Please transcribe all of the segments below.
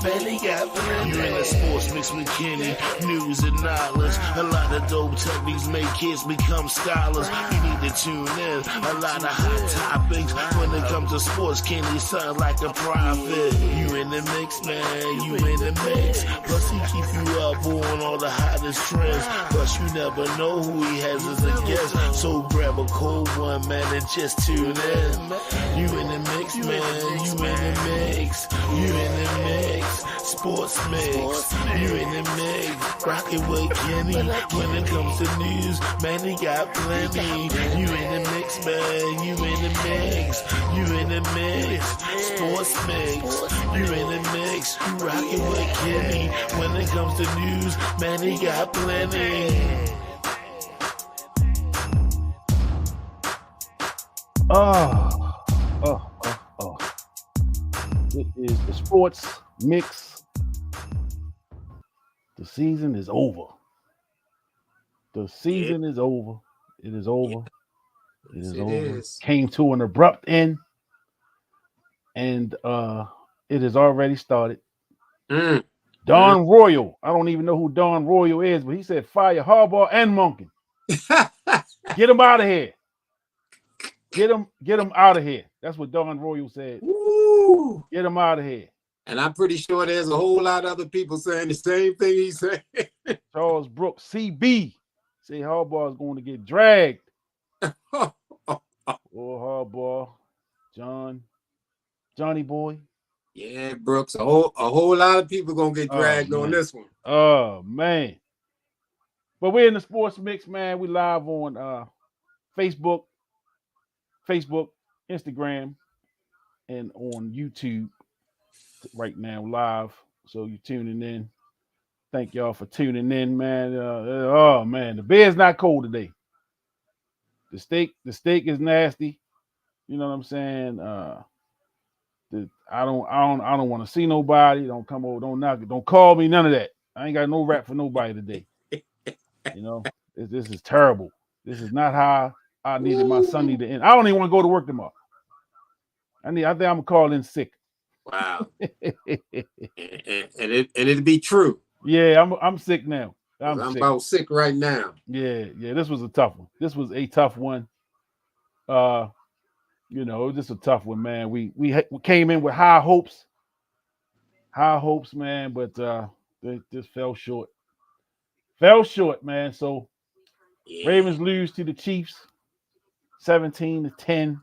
man, they got plenty. You in the sports mix with Kenny, news and knowledge. A lot of dope techniques make kids become scholars. You need to tune in. A lot of hot topics when it comes to sports. Kenny sound like a prophet. You in the mix, man. You in the mix. Plus he keep you up on all the hottest trends. Plus you never know who he has as a guest. So grab a cold one, man, and just tune in. You in the mix, man. You in the mix. You in the mix. Sports mix. You in the mix. Rockin' with Kenny. When it comes to news, man, he got plenty. You in the mix, man. You in the mix. You in the mix. Sports mix. You in the mix. You rockin' with Kenny. When it comes to news, man, he got plenty. It is the sports mix. The season is over. The season is over. It is over. It is over. Came to an abrupt end. And it has already started. Don Royal. I don't even know who Don Royal is, but he said fire Harbaugh and Monken. Get him out of here. Get him out of here. That's what Don Royal said. Woo. Get him out of here. And I'm pretty sure there's a whole lot of other people saying the same thing he said. Charles Brooks, CB, say Harbaugh is going to get dragged. Harbaugh, Johnny boy. Yeah, Brooks. A whole lot of people gonna get dragged on this one. Oh man. But we're in the sports mix, man. We live on Facebook, Instagram, and on YouTube right now live. So you're tuning in. Thank y'all for tuning in, man. Oh man, the beer's not cold today. The steak is nasty. You know what I'm saying? I don't want to see nobody. Don't come over. Don't knock it. Don't call me. None of that. I ain't got no rap for nobody today. You know, this is terrible. This is not how I needed my Sunday to end. I don't even want to go to work tomorrow. I think I'm gonna call in sick. Wow. and it'd be true. Yeah, I'm sick now. I'm sick. About sick right now. Yeah. This was a tough one. This was a tough one. You know, it was just a tough one, man. We came in with high hopes, man, but they just fell short. Man. So Ravens lose to the Chiefs, 17-10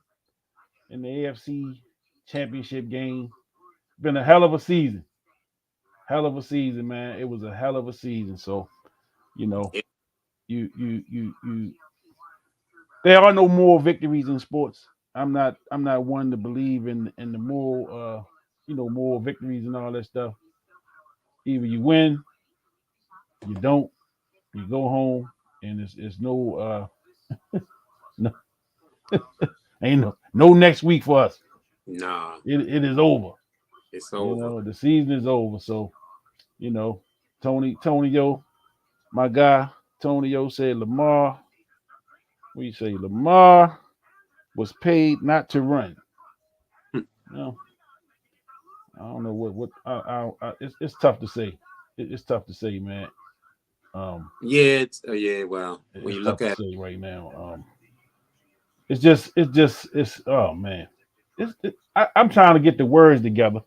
in the AFC Championship game. Been a hell of a season. Man. It was a hell of a season. So, you know, you there are no more victories in sports. I'm not one to believe in the more more victories and all that stuff. Either you win, you don't, you go home, and it's no no ain't no next week for us. Nah. It is over. It's over. You know, the season is over. So, you know, Tonyo, my guy, Tonyo said Lamar. What do you say? Lamar was paid not to run. No, I don't know what. It's tough to say. It's tough to say, man. Yeah. Well, when you look at it right now, it's oh man, I'm trying to get the words together.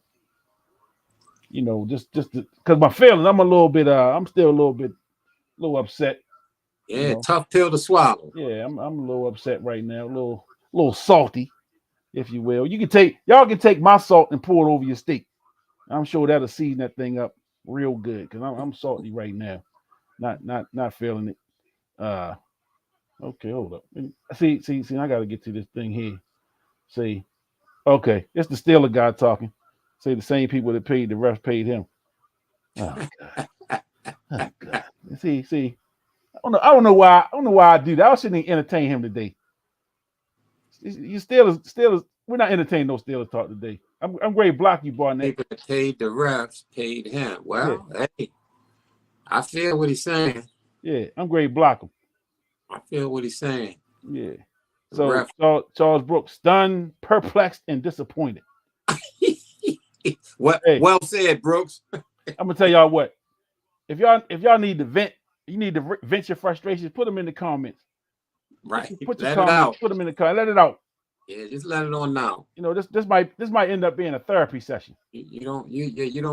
You know, just because my feelings, I'm still a little upset. Yeah, you know? Tough pill to swallow. Yeah, I'm a little upset right now, a little salty, if you will. Y'all can take my salt and pour it over your steak. I'm sure that'll season that thing up real good because I'm salty right now. Not feeling it. Okay, hold up. See, I gotta get to this thing here. See, okay, it's the Steeler guy talking. Say the same people that paid the refs paid him. Oh God. See. I don't know why I do that. I shouldn't entertain him today. You Steelers. We're not entertaining no Steelers talk today. I'm ready to block you, Barnett. People that paid the refs paid him. Well, Hey, I feel what he's saying. Yeah, I'm ready to block him. I feel what he's saying. Yeah. So Charles Brooks, stunned, perplexed, and disappointed. Hey, well said, Brooks. I'm gonna tell y'all what. If y'all need to vent, you need to vent your frustrations. Put them in the comments. Right. Put your Let it comments. out. Put them in the comments. Let it out. Yeah, just let it on now. You know, this might end up being a therapy session. You don't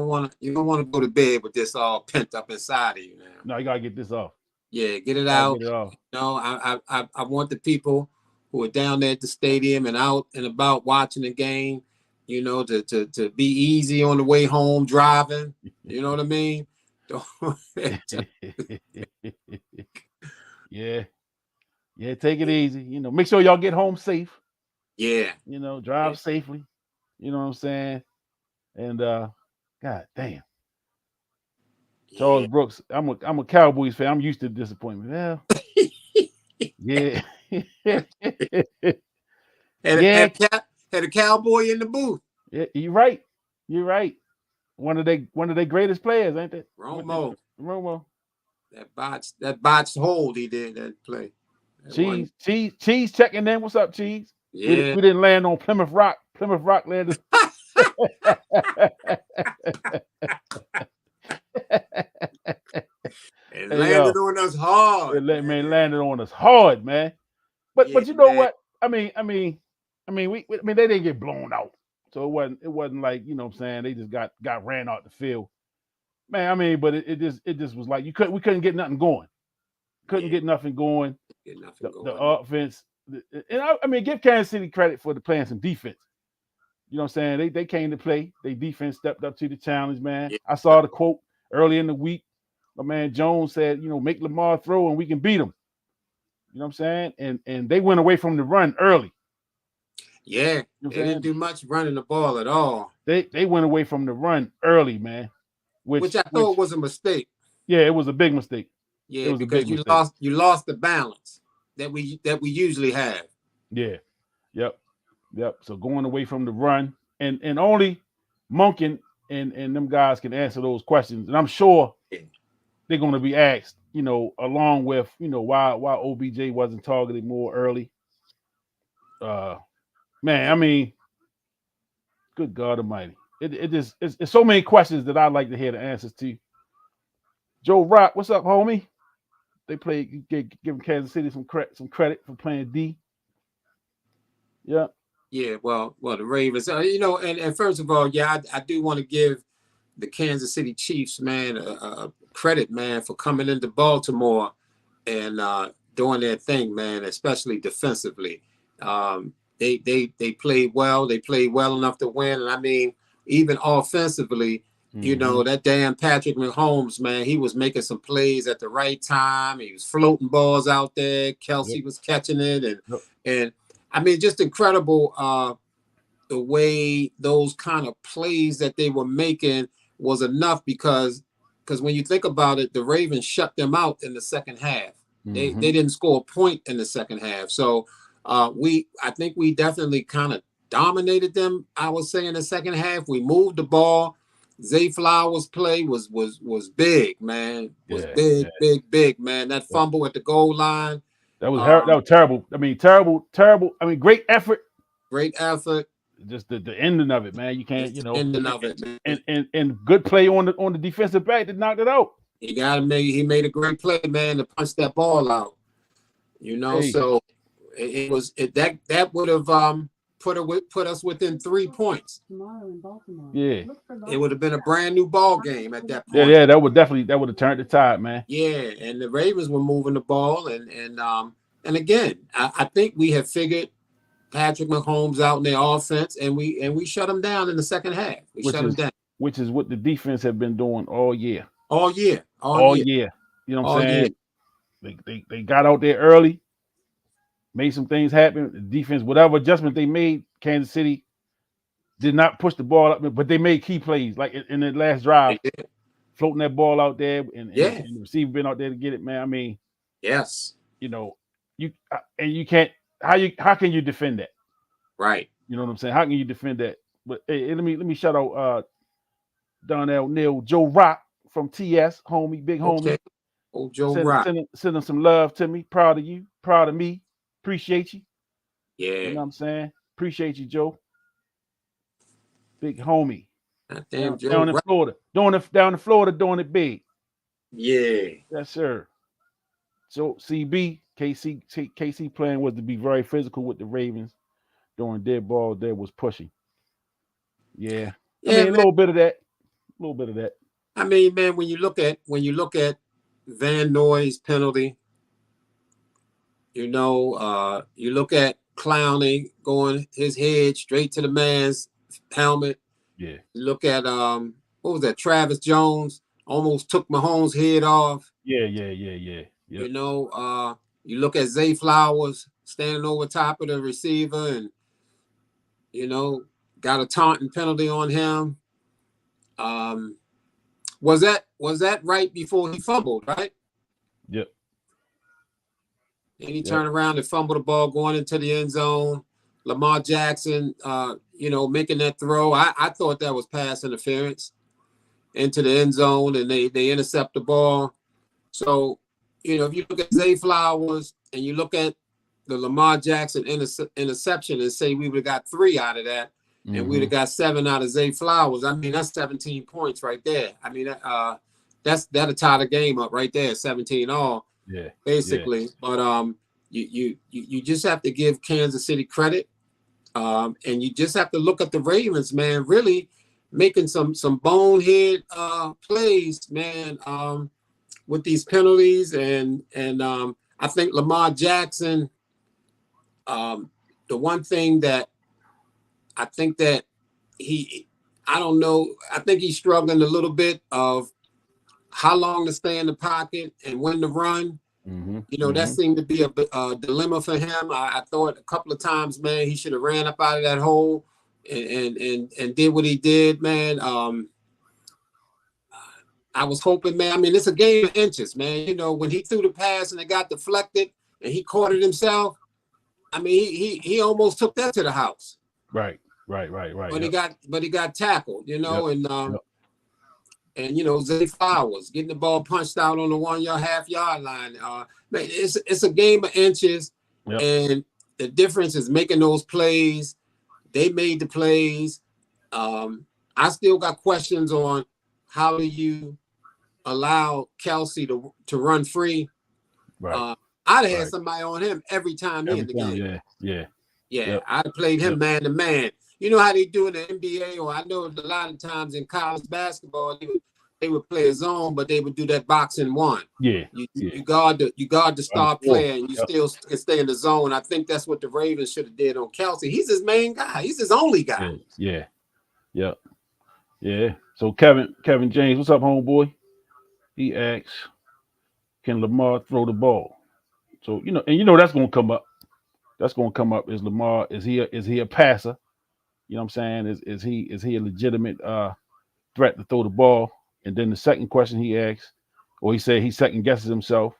want to go to bed with this all pent up inside of you now. No, you gotta get this off. Yeah, get it out. Get it off. No, I want the people who are down there at the stadium and out and about watching the game, you know, to be easy on the way home driving. You know what I mean? Yeah, take it easy. You know, make sure y'all get home safe. Yeah. You know, drive safely. You know what I'm saying? And God damn. Charles Brooks, I'm a Cowboys fan. I'm used to disappointment. Well, yeah. Had a cowboy in the booth. Yeah, you're right. You're right. One of their greatest players, ain't it? Romo. That botched hold he did that play. Cheese checking in. What's up, Cheese? Yeah. We didn't land on Plymouth Rock. Plymouth Rock landed. It landed on us hard. Landed on us hard, man. But you know what? I mean, they didn't get blown out. So it wasn't like, you know what I'm saying, they just got ran out the field. Man, I mean, but it just was like we couldn't get nothing going. Get nothing going. The offense. And I mean, give Kansas City credit for playing some defense. You know what I'm saying? They came to play. They defense stepped up to the challenge, man. Yeah. I saw the quote early in the week. My man Jones said, you know, make Lamar throw and we can beat him. You know what I'm saying? And they went away from the run early. Yeah, you know they didn't do much running the ball at all. They went away from the run early, man. Which I thought was a mistake. Yeah, it was a big mistake. Yeah, because you lost the balance that we usually have. Yeah. Yep. So going away from the run and only Monken and them guys can answer those questions. And I'm sure they're going to be asked, you know, along with, you know, why OBJ wasn't targeted more early. Man, I mean, good God Almighty. It's so many questions that I'd like to hear the answers to. Joe Rock, what's up, homie? They played, giving Kansas City some credit for playing D. Yeah. Yeah, well, the Ravens, you know, and first of all, yeah, I do want to give the Kansas City Chiefs, man, a credit, man, for coming into Baltimore and doing their thing, man, especially defensively. They played well. They played well enough to win. And I mean, even offensively, you know, that damn Patrick Mahomes, man, he was making some plays at the right time. He was floating balls out there. Kelsey was catching it. And I mean, just incredible the way those kind of plays that they were making was enough because when you think about it, the Ravens shut them out in the second half. They didn't score a point in the second half. So I think we definitely kind of dominated them, I would say, in the second half. We moved the ball. Zay Flowers' play was big, man. Big, man. That fumble at the goal line. That was terrible. I mean, terrible. I mean, great effort. Just the ending of it, man. You can't, you know. Ending of it, man. And good play on the defensive back that knocked it out. He made a great play, man, to punch that ball out. You know, so that would have put us within 3 points. Tomorrow in Baltimore. Yeah. It would have been a brand new ball game at that point. Yeah, that would have turned the tide, man. Yeah, and the Ravens were moving the ball, and again, I think we have figured Patrick Mahomes out in their offense, and we shut him down in the second half. Which is what the defense have been doing all year. All year. You know what I'm saying? They got out there early, made some things happen. The defense, whatever adjustment they made, Kansas City did not push the ball up, but they made key plays, like in the last drive, floating that ball out there, and the receiver been out there to get it, man. I mean, yes, you know, you can't. How can you defend that? Right. You know what I'm saying? How can you defend that? But hey, let me shout out Donnell Neal, Joe Rock from TS, homie, big homie. Oh, Joe Rock. Send him some love to me. Proud of you. Proud of me. Appreciate you. Yeah. You know what I'm saying? Appreciate you, Joe. Big homie. Damn Joe. Down in Florida, down in Florida, doing it big. Yeah. Yes, sir. So KC plan was to be very physical with the Ravens during dead ball. There was pushing. Yeah. I mean, Man. a little bit of that. A little bit of that. I mean, man, when you look at Van Noy's penalty, you look at Clowney going his head straight to the man's helmet. Yeah. You look at what was that? Travis Jones almost took Mahomes' head off. Yeah. Yep. You look at Zay Flowers standing over top of the receiver and got a taunting penalty on him. Was that right before he fumbled, right? Yep. And he turned around and fumbled the ball going into the end zone. Lamar Jackson, making that throw. I thought that was pass interference into the end zone, and they intercept the ball. So, if you look at Zay Flowers and you look at the Lamar Jackson interception and say we would have got 3 out of that, and we'd have got 7 out of Zay Flowers. I mean, that's 17 points right there. I mean, that'll tie the game up right there, 17 all. Yeah, basically. Yeah. But you just have to give Kansas City credit, and you just have to look at the Ravens, man, really making some bonehead plays, man, with these penalties, and I think Lamar Jackson. The one thing that I think that I don't know. I think he's struggling a little bit of how long to stay in the pocket and when to run. That seemed to be a dilemma for him. I thought a couple of times, man, he should have ran up out of that hole and did what he did, man. I was hoping, man. I mean, it's a game of inches, man. When he threw the pass and it got deflected and he caught it himself, I mean, he almost took that to the house. Right. But he got tackled, and Zay Flowers getting the ball punched out on the 1 half-yard line. Man, it's a game of inches, and the difference is making those plays. They made the plays. I still got questions on how do you allow Kelsey to run free. Right. I'd have had somebody on him every time he in the game. Yeah. Yep. I'd have played him man to man. You know how they do in the NBA, or I know a lot of times in college basketball, they would play a zone, but they would do that boxing one. Yeah. You guard the star player, and you still can stay in the zone. I think that's what the Ravens should have did on Kelsey. He's his main guy. He's his only guy. Yeah. So Kevin James, what's up, homeboy? He asks, can Lamar throw the ball? So that's gonna come up. That's gonna come up. Is Lamar? Is he a passer? You know what I'm saying? Is he a legitimate threat to throw the ball? And then the second question he asks, or he said he second guesses himself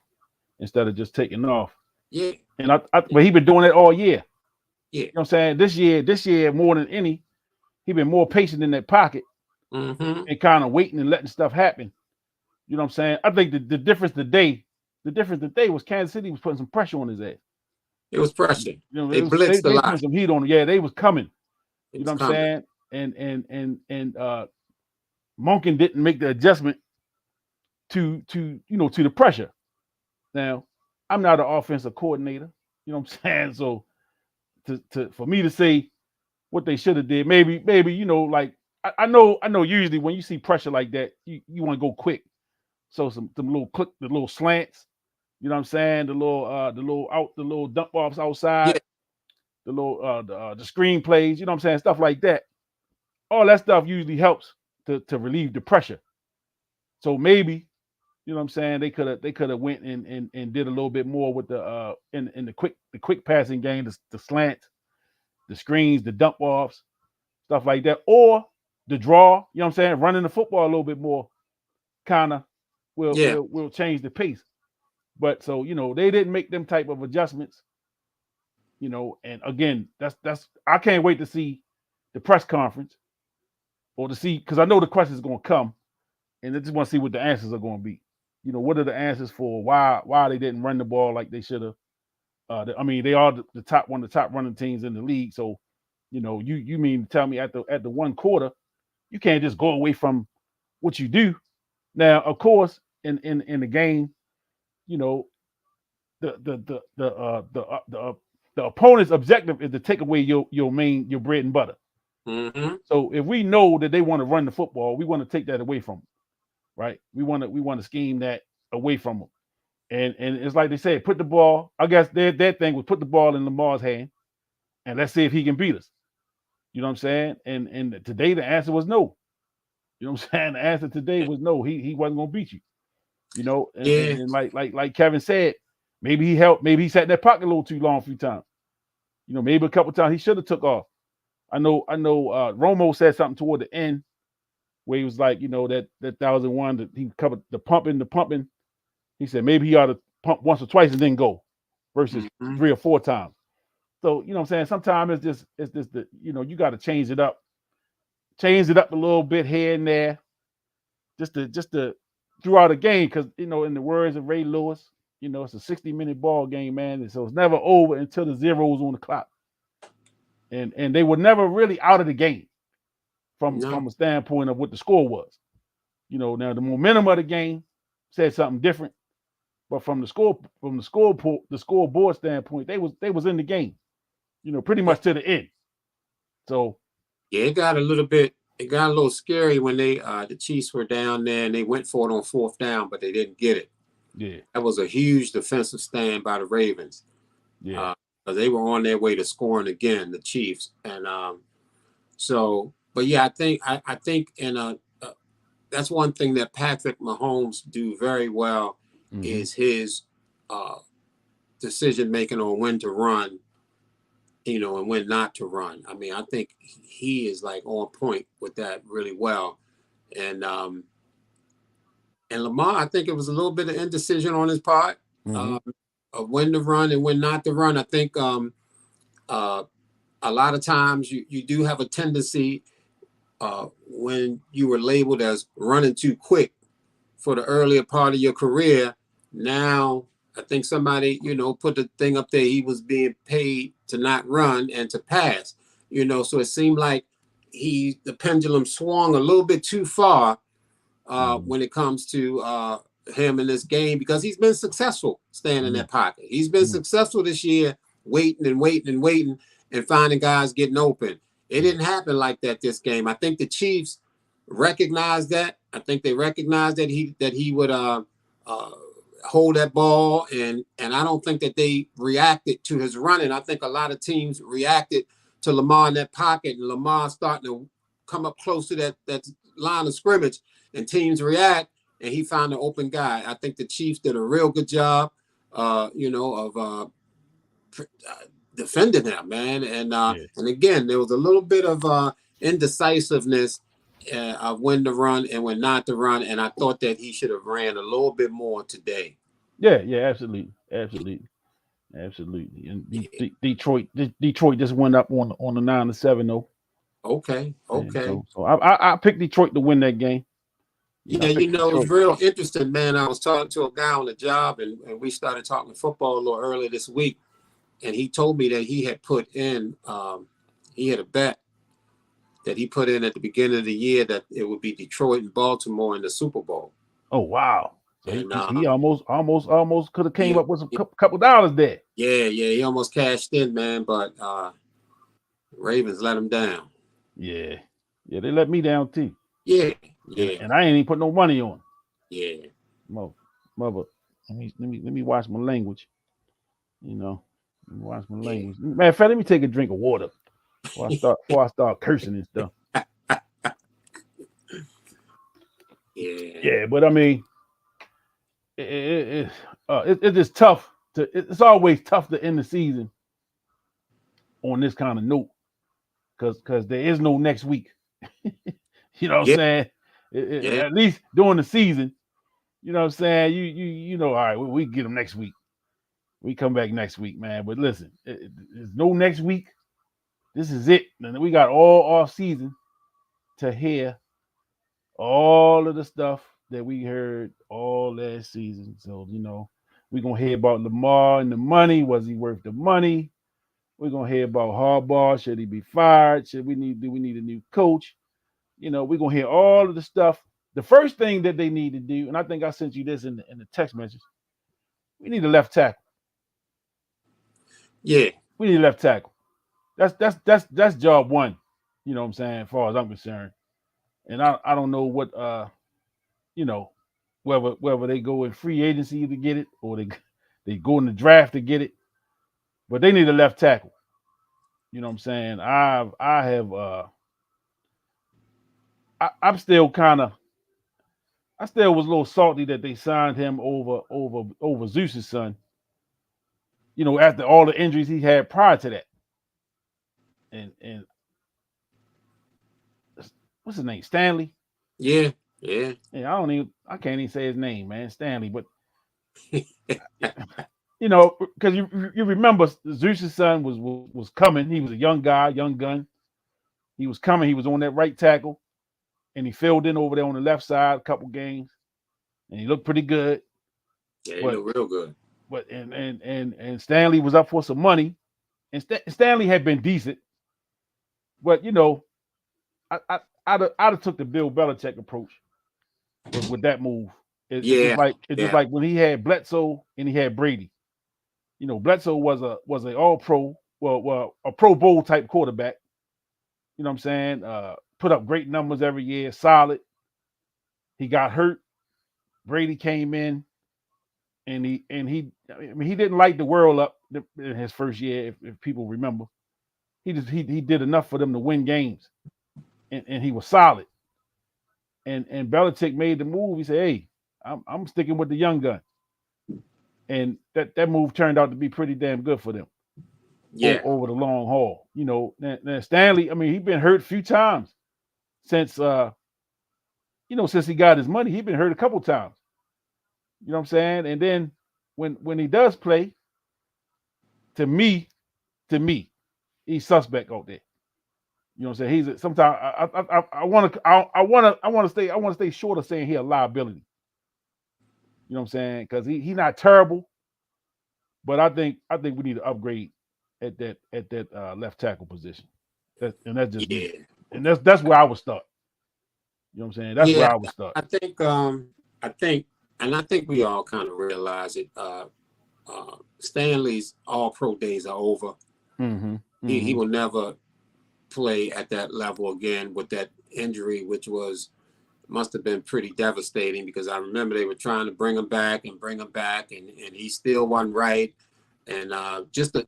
instead of just taking off. Yeah. And but he been doing it all year. Yeah. You know what I'm saying? This year more than any, he been more patient in that pocket and kind of waiting and letting stuff happen. You know what I'm saying? I think the difference today was Kansas City was putting some pressure on his ass. It was pressure. They blitzed a they lot. put some heat on him. Yeah, they was coming. You know what I'm saying? And Monken didn't make the adjustment to the pressure. Now, I'm not an offensive coordinator. You know what I'm saying? So for me to say what they should have did, maybe like I know usually when you see pressure like that, you want to go quick. So the little slants, you know what I'm saying? The little dump offs outside, the little the screen plays, you know what I'm saying? Stuff like that. All that stuff usually helps to relieve the pressure. So maybe, you know what I'm saying, they could have went and did a little bit more with the in the quick passing game, the slants, the screens, the dump offs, stuff like that, or the draw, you know what I'm saying, running the football a little bit more, kind of will change the pace. But so they didn't make them type of adjustments, and again, that's I can't wait to see the press conference or to see, because I know the questions are going to come, and I just want to see what the answers are going to be. What are the answers for why they didn't run the ball like they should have? I mean, they are one of the top running teams in the league. So, you mean to tell me at the one quarter, You can't just go away from what you do. Now, of course, in the game, you know, the opponent's objective is to take away your bread and butter. Mm-hmm. So if we know that they want to run the football, we want to take that away from them, right? We want to scheme that away from them. And it's like they said, put the ball. I guess their thing was put the ball in Lamar's hand, and let's see if he can beat us. You know what I'm saying? And today the answer was no. You know what I'm saying? The answer today was no. He wasn't gonna beat you. You know, and like Kevin said, maybe he helped. Maybe he sat in that pocket a little too long a few times. You know, maybe a couple times he should have took off. I know. Romo said something toward the end where he was like, you know, that 1,001 that he covered the pumping. He said maybe he ought to pump once or twice and then go, versus 3 or 4 times. So you know what I'm saying. Sometimes it's just the you got to change it up a little bit here and there, just to throughout a game, because in the words of Ray Lewis, it's a 60-minute ball game, man, and so it's never over until the zero's on the clock. And they were never really out of the game from a standpoint of what the score was. Now the momentum of the game said something different, but from the scoreboard standpoint, they was in the game, pretty much to the end. So yeah, it got a little scary when the Chiefs were down there and they went for it on 4th down, but they didn't get it. Yeah, that was a huge defensive stand by the Ravens. Yeah, they were on their way to scoring again, the Chiefs, and but yeah, I think that's one thing that Patrick Mahomes do very well is his decision making on when to run, and when not to run. I mean, I think he is like on point with that really well, and Lamar, I think it was a little bit of indecision on his part of when to run and when not to run. I think a lot of times you do have a tendency when you were labeled as running too quick for the earlier part of your career. Now, I think somebody, put the thing up there. He was being paid to not run and to pass, so it seemed like the pendulum swung a little bit too far when it comes to him in this game, because he's been successful staying in that pocket. He's been successful this year, waiting and finding guys getting open. It didn't happen like that this game. I think the Chiefs recognized that. I think they recognized that he would hold that ball, and I don't think that they reacted to his running. I think a lot of teams reacted to Lamar in that pocket, and Lamar starting to come up close to that line of scrimmage, and teams react, and he found an open guy. I think the Chiefs did a real good job, of defending him, man. And again, there was a little bit of indecisiveness of when to run and when not to run, and I thought that he should have ran a little bit more today. Yeah, absolutely. And Detroit just went up on the 9-7 though. Okay. So I picked Detroit to win that game. It was real interesting, man. I was talking to a guy on the job, and we started talking football a little earlier this week, and he told me that he had put in, he had a bet that he put in at the beginning of the year that it would be Detroit and Baltimore in the Super Bowl. Oh wow! So he almost could have came up with a couple dollars there. Yeah, he almost cashed in, man, but Ravens let him down. Yeah, they let me down too. Yeah. And I ain't even put no money on. Yeah. Mother, let me watch my language. Watch my language. Man, let me take a drink of water before I start cursing and stuff. Yeah, but I mean, it's just tough it's always tough to end the season on this kind of note, because there is no next week. You know what I'm saying? At least during the season, you know what I'm saying? You know, all right, we get them next week. We come back next week, man. But listen, there's no next week. This is it. And we got all off season to hear all of the stuff that we heard all last season. So, we're going to hear about Lamar and the money. Was he worth the money? We're going to hear about Harbaugh. Should he be fired? Do we need a new coach? we're gonna hear all of the stuff. The first thing that they need to do, and I think I sent you this in the text message, we need a left tackle. Yeah. We need a left tackle. That's job one. You know what I'm saying, as far as I'm concerned. And I don't know what whether they go in free agency to get it or they go in the draft to get it, but they need a left tackle. You know what I'm saying? I'm still I still was a little salty that they signed him over Zeus's son. After all the injuries he had prior to that. And what's his name? Stanley? Yeah. I can't even say his name, man. Stanley, but because you remember Zeus's son was coming. He was a young guy, young gun. He was coming. He was on that right tackle, and he filled in over there on the left side a couple games, and he looked pretty good. Yeah, he looked real good. But and Stanley was up for some money, and Stanley had been decent, but I'd have took the Bill Belichick approach with that move. It's just like when he had Bledsoe and he had Brady. Bledsoe was a all pro, a Pro Bowl type quarterback. You know what I'm saying? Put up great numbers every year, solid. He got hurt. Brady came in, and he didn't light the world up in his first year, if people remember. He did enough for them to win games, and he was solid. And Belichick made the move. He said, "Hey, I'm sticking with the young gun," and that move turned out to be pretty damn good for them. Yeah, over the long haul. Now Stanley, he's been hurt a few times since since he got his money. He's been hurt a couple times. You know what I'm saying? And then when he does play, to me, he's suspect out there. You know what I'm saying? He's sometimes I want to stay short of saying he's a liability. You know what I'm saying? Because he's not terrible, but I think we need to upgrade at that left tackle position. That's just me. And that's where I would start. You know what I'm saying? That's where I would start. I think we all kind of realize it. Stanley's all-pro days are over. Mm-hmm. He will never play at that level again with that injury, which must have been pretty devastating, because I remember they were trying to bring him back, and he still wasn't right. And just an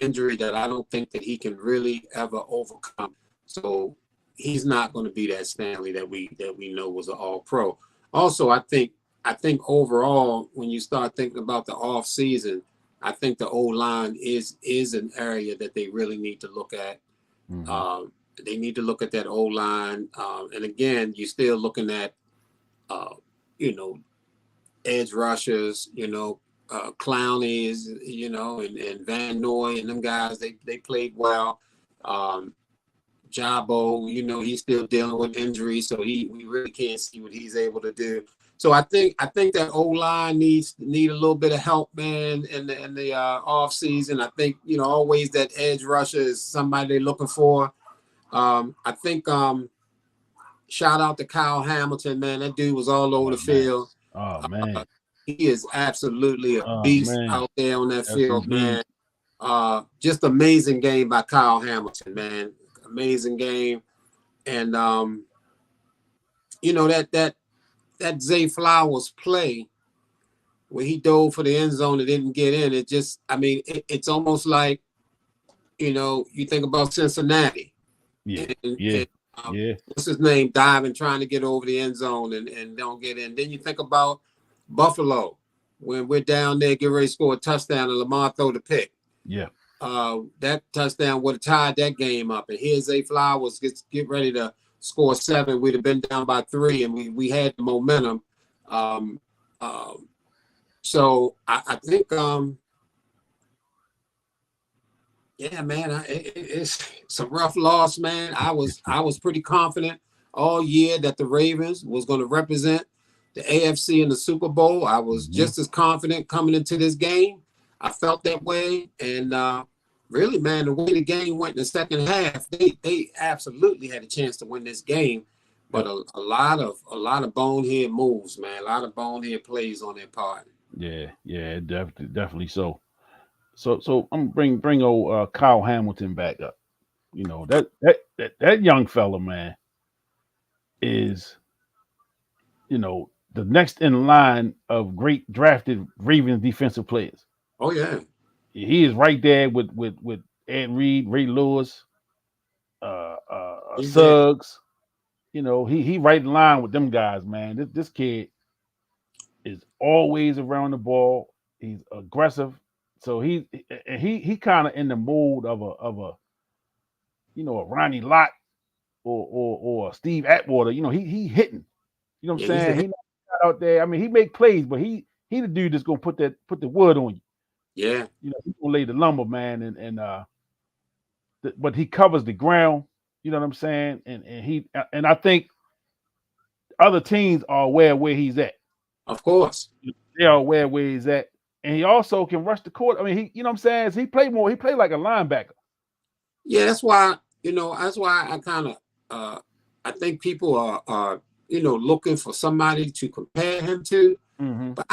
injury that I don't think that he can really ever overcome. So he's not going to be that Stanley that we know was an all-pro. Also, I think overall, when you start thinking about the off season, I think the O-line is an area that they really need to look at. Mm-hmm. They need to look at that O-line. And again, you're still looking at, edge rushers, Clowney is, and Van Noy and them guys, they played well. Jabo, he's still dealing with injuries, so we really can't see what he's able to do. So I think that O-line need a little bit of help, man, in the off season. I think always that edge rusher is somebody they're looking for. I think shout out to Kyle Hamilton, man. That dude was all over the field. Oh man, he is absolutely a beast out there on that field, man. Just amazing game by Kyle Hamilton, man. Amazing game. And that Zay Flowers play where he dove for the end zone and didn't get in, it just, it's almost like, you think about Cincinnati. What's his name? Diving, trying to get over the end zone and don't get in. Then you think about Buffalo when we're down there, get ready to score a touchdown and Lamar throw the pick. Yeah. That touchdown would have tied that game up. And here's Zay Flowers get ready to score 7. We'd have been down by 3, and we had the momentum. So I think, yeah, man, it's a rough loss, man. I was pretty confident all year that the Ravens was going to represent the AFC in the Super Bowl. I was just as confident coming into this game. I felt that way, and really, man, the way the game went in the second half, they absolutely had a chance to win this game. But a lot of bonehead moves, man. A lot of bonehead plays on their part. Yeah, definitely so. So I'm bring old Kyle Hamilton back up. You know that young fella, man, is the next in line of great drafted Ravens defensive players. Oh yeah, He is right there with Ed Reed, Ray Lewis, he's there. Suggs. He right in line with them guys, man. This kid is always around the ball. He's aggressive. So he kind of in the mold of a a Ronnie Lott or Steve Atwater. He hitting. You know what I'm Yeah, he's saying? a He not out there. I mean, he make plays, but he the dude that's gonna put the wood on you. yeah, He's gonna lay the lumber, man, but he covers the ground. You know what I'm saying? And I think other teams are aware where he's at. of course. They are aware where he's at, and he also can rush the court. I mean, you know what I'm saying? He play more. He play like a linebacker. Yeah, that's why I kind of I think people are looking for somebody to compare him to. But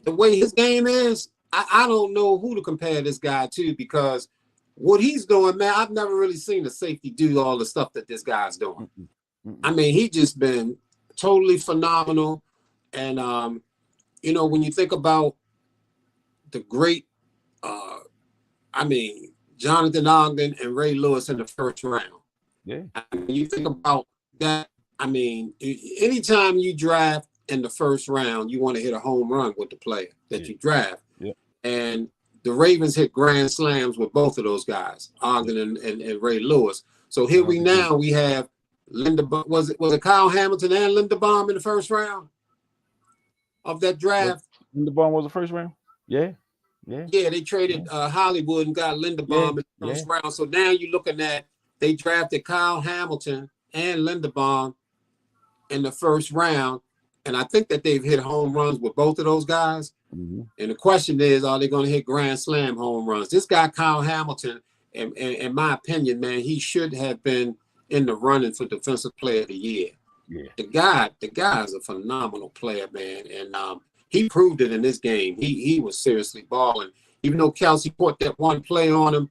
the way his game is, I don't know who to compare this guy to, because what he's doing, man, I've never really seen a safety do all the stuff that this guy's doing. I mean, he just been totally phenomenal. And when you think about the great, Jonathan Ogden and Ray Lewis in the first round. Yeah. I mean, you think about that. I mean, anytime you draft in the first round, you want to hit a home run with the player that you draft. Yeah. And the Ravens hit grand slams with both of those guys, Ogden and Ray Lewis. So here we have was it Kyle Hamilton and Linderbaum in the first round of that draft? Linderbaum was the first round? Yeah. Yeah, they traded Hollywood and got Linderbaum in the first round. So now you're looking at, they drafted Kyle Hamilton and Linderbaum in the first round. And I think that they've hit home runs with both of those guys. And the question is, are they going to hit grand slam home runs? This guy, Kyle Hamilton, in my opinion, man, he should have been in the running for Defensive Player of the Year. Yeah. The guy is a phenomenal player, man. And he proved it in this game. He was seriously balling. Even though Kelsey caught that one play on him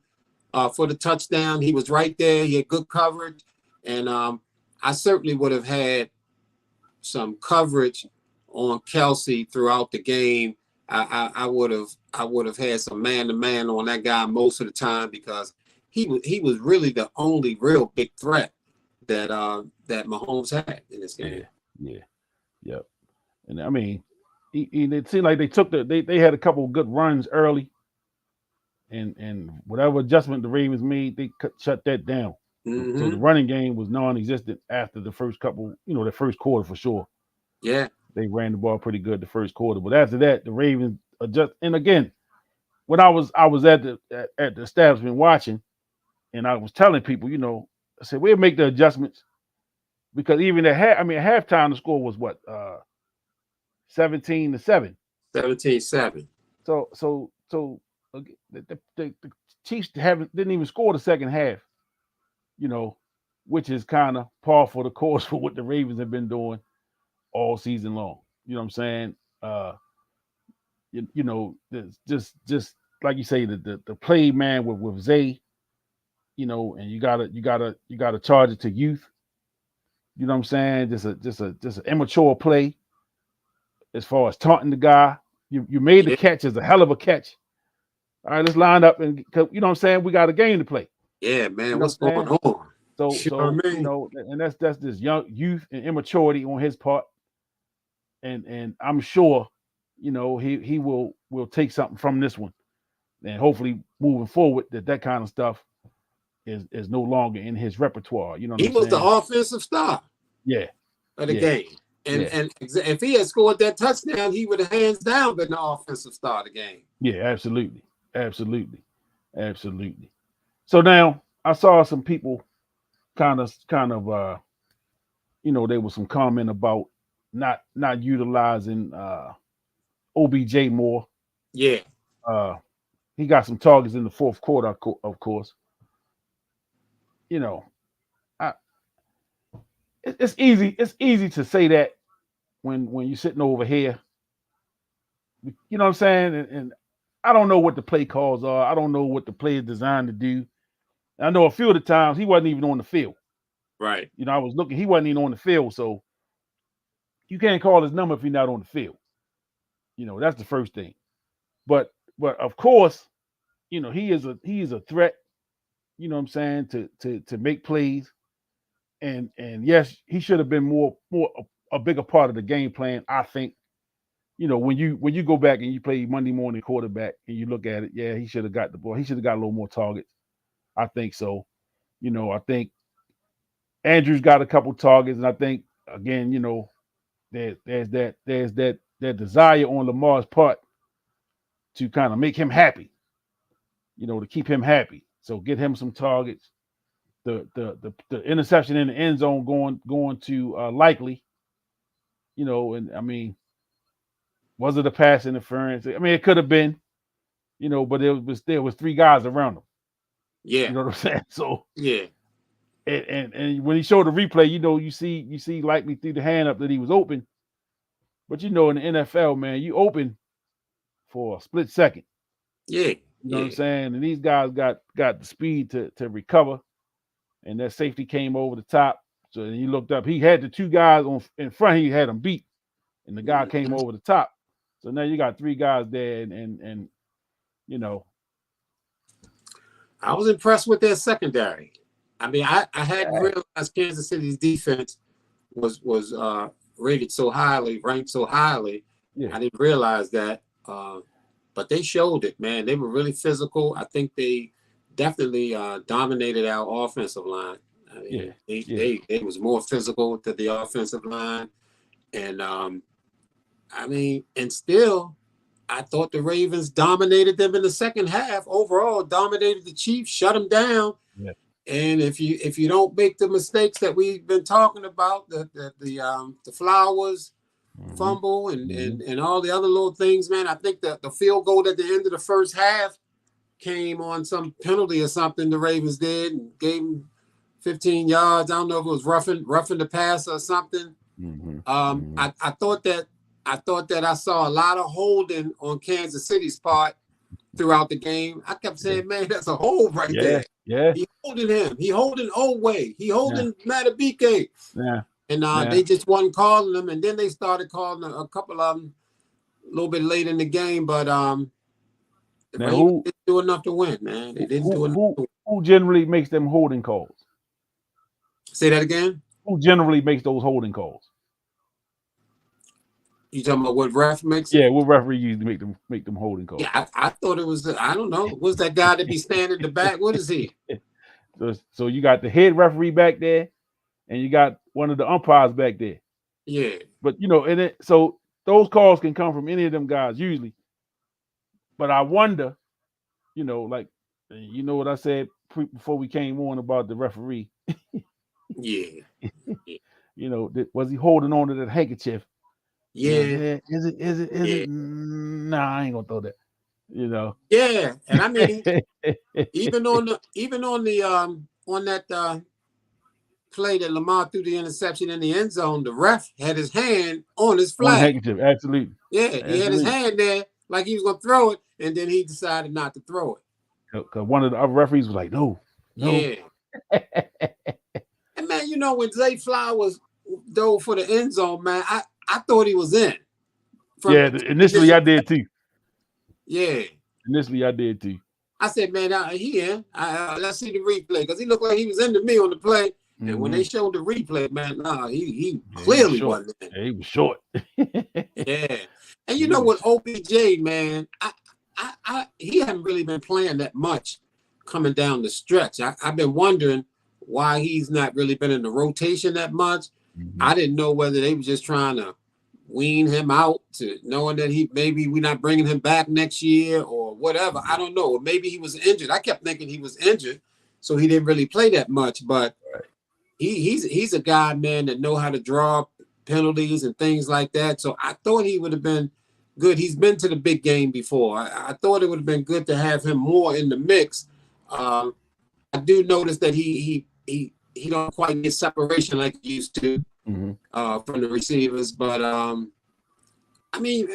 for the touchdown, he was right there. He had good coverage. And I certainly would have had some coverage on Kelsey throughout the game. I would have had some man-to-man on that guy most of the time, because he was really the only real big threat that Mahomes had in this game. Yep. And I mean, it seemed like they had a couple of good runs early, and whatever adjustment the Ravens made, they shut that down. So the running game was non-existent after the first couple, the first quarter for sure. Yeah, they ran the ball pretty good the first quarter, but after that, the Ravens adjust. And again, when I was at the establishment watching, and I was telling people, I said we'll make the adjustments, because even at halftime the score was what 17-7. 17-7. So the Chiefs didn't even score the second half, which is kind of par for the course for what the Ravens have been doing all season long. You know what I'm saying? Just like you say, the play, man, with Zay, and you gotta charge it to youth. You know what I'm saying? Just an immature play as far as taunting the guy. You made the catch as a hell of a catch. All right, let's line up, and you know what I'm saying, we got a game to play. Yeah, man, what's going on? So and that's this young youth and immaturity on his part. And I'm sure, he will take something from this one, and hopefully moving forward that kind of stuff is no longer in his repertoire. You know, he was the offensive star. Yeah, of the game, and if he had scored that touchdown, he would have hands down been the offensive star of the game. Yeah, absolutely. So now I saw some people kind of there was some comment about not utilizing OBJ more. Yeah. he got some targets in the fourth quarter, of course. You know, I, it's easy. It's easy to say that when you're sitting over here. You know what I'm saying? And I don't know what the play calls are. I don't know what the play is designed to do. I know a few of the times he wasn't even on the field. Right. You know, I was looking, he wasn't even on the field. So you can't call his number if he's not on the field. You know, that's the first thing. But of course, you know, he is a threat, you know what I'm saying, to make plays. And yes, he should have been more a bigger part of the game plan, I think. You know, when you go back and you play Monday morning quarterback and you look at it, yeah, he should have got the ball. He should have got a little more targets. I think so. You know, I think Andrews got a couple targets, and I think again, you know, there's that desire on Lamar's part to kind of make him happy. You know, to keep him happy. So get him some targets. The interception in the end zone going to Likely. You know, and I mean, was it a pass interference? I mean, it could have been. You know, but there was three guys around him. Yeah. You know what I'm saying? So yeah. And when he showed the replay, you know, you see Likely threw the hand up that he was open. But you know, in the NFL, man, you open for a split second. Yeah. You know what I'm saying? And these guys got the speed to recover. And that safety came over the top. So he looked up. He had the two guys in front. He had them beat. And the guy came over the top. So now you got three guys there. And you know. I was impressed with their secondary. I mean, I hadn't realized Kansas City's defense was rated so highly, ranked so highly. Yeah. I didn't realize that. But they showed it, man. They were really physical. I think they definitely dominated our offensive line. I mean, they was more physical to the offensive line. And I mean, and still, I thought the Ravens dominated them in the second half. Overall, dominated the Chiefs, shut them down. Yeah. And if you don't make the mistakes that we've been talking about, the Flowers fumble and all the other little things, man, I think that the field goal at the end of the first half came on some penalty or something the Ravens did and gave them 15 yards. I don't know if it was roughing the pass or something. I thought that I saw a lot of holding on Kansas City's part throughout the game. I kept saying, man, that's a hold right there. Yeah. He holding him. He holding Oway. He holding Matabike. Yeah. And they just wasn't calling them. And then they started calling a couple of them a little bit late in the game. But the Ravens didn't do enough to win, man. They didn't do enough. Who generally makes them holding calls? Say that again? Who generally makes those holding calls? You talking about what ref makes? Yeah, what referee usually make them holding calls? Yeah, I thought it was. I don't know. Was that guy that be standing in the back? What is he? So you got the head referee back there, and you got one of the umpires back there. Yeah. But you know, so those calls can come from any of them guys usually. But I wonder, you know, like you know what I said before we came on about the referee. Yeah. You know, was he holding on to that handkerchief? Yeah. Is it? Nah, I ain't gonna throw that. You know. Yeah, and I mean, even on that play that Lamar threw the interception in the end zone, the ref had his hand on his flag. Handkerchief, absolutely. Yeah, he had his hand there like he was gonna throw it, and then he decided not to throw it. Because one of the other referees was like, no. Yeah. And man, you know when Zay Flowers dove for the end zone, man, I thought he was in. Initially I did too. Yeah. Initially I did too. I said, man, he in. Let's see the replay because he looked like he was into me on the play. And when they showed the replay, man, he clearly wasn't in. Yeah, he was short. Yeah. And you know what, OBJ, man, he hasn't really been playing that much coming down the stretch. I've been wondering why he's not really been in the rotation that much. I didn't know whether they were just trying to wean him out to knowing that maybe we're not bringing him back next year or whatever. I don't know. Or maybe he was injured. I kept thinking he was injured, so he didn't really play that much. But he's a guy, man, that know how to draw penalties and things like that. So I thought he would have been good. He's been to the big game before. I thought it would have been good to have him more in the mix. I do notice that he don't quite get separation like he used to from the receivers, but I mean,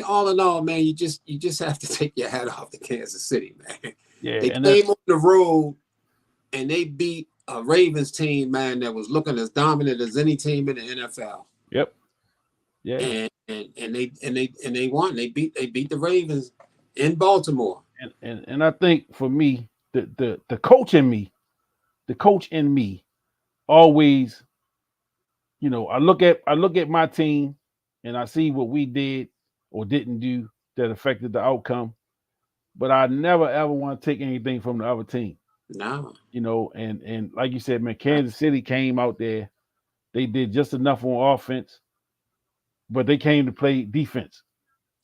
all in all, man, you just have to take your hat off to Kansas City, man. Yeah, They and came on the road and they beat a Ravens team, man, that was looking as dominant as any team in the NFL. Yep. Yeah. And they won. They beat the Ravens in Baltimore. And I think for me, the coach in me always, I look at my team and I see what we did or didn't do that affected the outcome, but I never ever want to take anything from the other team. No. And like you said, man, Kansas City came out there, they did just enough on offense, but they came to play defense.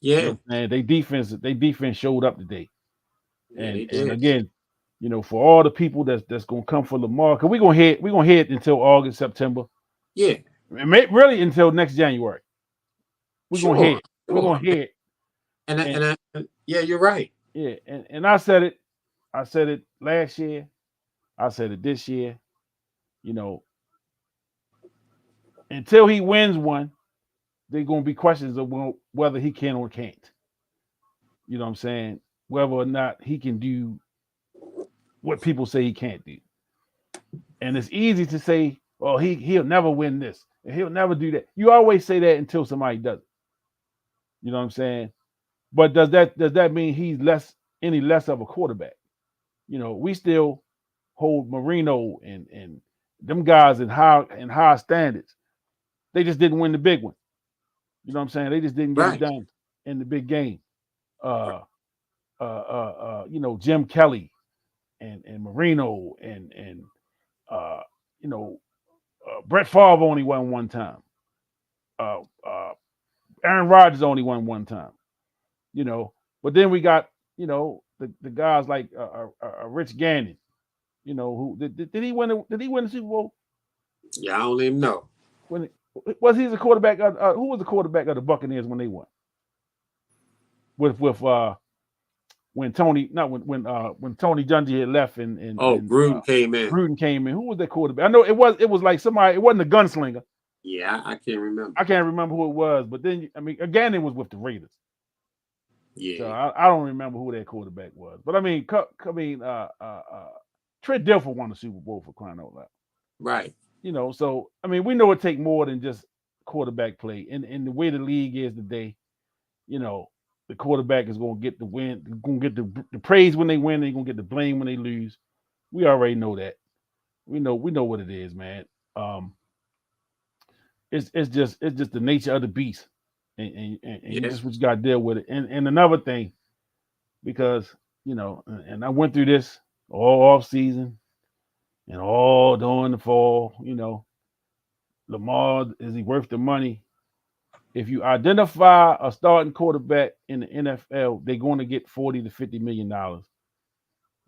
Yeah. And they defense showed up today. Yeah, And again, for all the people that's gonna come for Lamar, because we're gonna head until August, September. Yeah. Really until next January. We're gonna head. We're gonna head. And yeah, you're right. Yeah, and I said it last year, I said it this year, until he wins one, there's gonna be questions of whether he can or can't. You know what I'm saying? Whether or not he can do what people say he can't do. And it's easy to say, "Oh, he'll never win this, and he'll never do that." You always say that until somebody does it. You know what I'm saying? But does that mean he's any less of a quarterback? We still hold Marino and them guys in high standards. They just didn't win the big one. You know what I'm saying? They just didn't get it done in the big game. Jim Kelly and Marino and Brett Favre only won one time. Aaron Rodgers only won one time. But then we got the guys like Rich Gannon. Who did he win? Did he win the Super Bowl? Yeah, I don't even know. Was he the quarterback? Who was the quarterback of the Buccaneers when they won? With when Tony Dungy had left and Gruden came in. Gruden came in. Who was that quarterback? I know it was like somebody. It wasn't a gunslinger. Yeah, I can't remember. I can't remember who it was. But then Gannon was with the Raiders. Yeah. So I don't remember who that quarterback was. But Trent Dilfer won the Super Bowl, for crying out loud. Right. So we know it takes more than just quarterback play. And the way the league is today, the quarterback is going to get the win, going to get the praise when they win, they're going to get the blame when they lose. We already know that. We know what it is, man. It's just the nature of the beast. And you just what you got to deal with it. And another thing, because and I went through this all off season and all during the fall. Lamar, is he worth the money? If you identify a starting quarterback in the NFL, they're going to get $40 to $50 million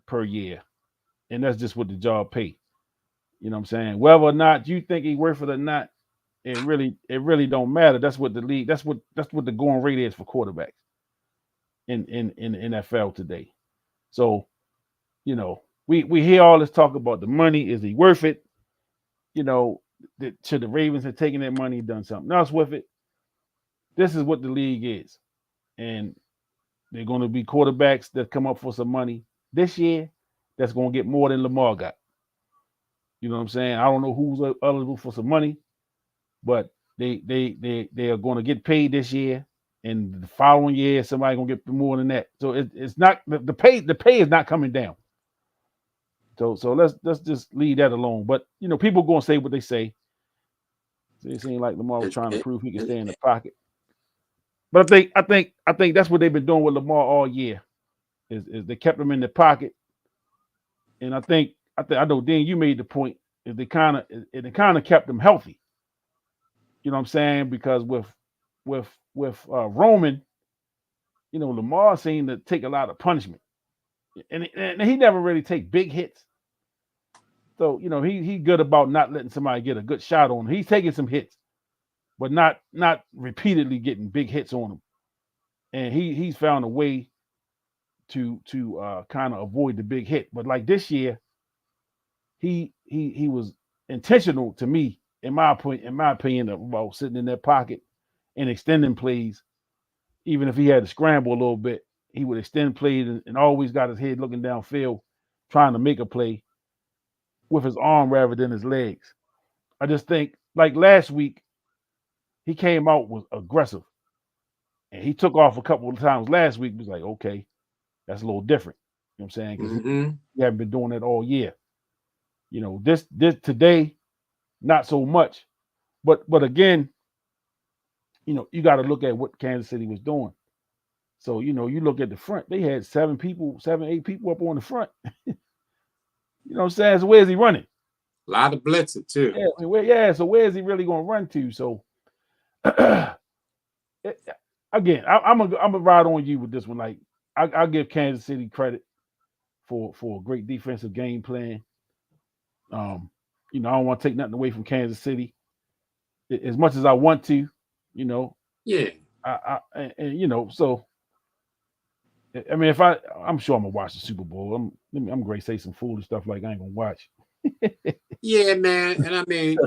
per year, and that's just what the job pay. You know what I'm saying? Whether or not you think he's worth it or not, it really don't matter. That's what the league. That's what the going rate is for quarterbacks in the NFL today. So, we hear all this talk about the money. Is he worth it? Should the Ravens have taken that money and done something else with it? This is what the league is, and they're going to be quarterbacks that come up for some money this year. That's going to get more than Lamar got. You know what I'm saying? I don't know who's eligible for some money, but they are going to get paid this year, and the following year somebody going to get more than that. So it's not the pay. The pay is not coming down. So let's just leave that alone. But people going to say what they say. So it seems like Lamar was trying to prove he can stay in the pocket. But I think that's what they've been doing with Lamar all year. Is they kept him in the pocket, and I know Dan, you made the point. Is they kind of kept him healthy. You know what I'm saying? Because with Roman, Lamar seemed to take a lot of punishment, and he never really take big hits. So he's good about not letting somebody get a good shot on him. He's taking some hits, but not repeatedly getting big hits on him. and he's found a way to kind of avoid the big hit. But like this year, he was intentional to me, in my opinion, about sitting in that pocket and extending plays. Even if he had to scramble a little bit, he would extend plays and always got his head looking downfield, trying to make a play with his arm rather than his legs. I just think, like last week, he came out was aggressive, and he took off a couple of times last week. It was like, okay, that's a little different. You know what I'm saying? Because he haven't been doing that all year. You know, this today, not so much. But again, you know, you got to look at what Kansas City was doing. So, you know, you look at the front, they had 8 people up on the front. You know what I'm saying? So where's he running? A lot of blitzing too. Yeah, so where is he really going to run to? So again, I'm gonna ride on you with this one. Like I'll give Kansas City credit for a great defensive game plan. You know, I don't want to take nothing away from Kansas City as much as I want to. You know, Yeah. And you know, so I mean, I'm sure I'm gonna watch the Super Bowl. I'm going to say some foolish stuff like I ain't gonna watch. Yeah, man, and I mean,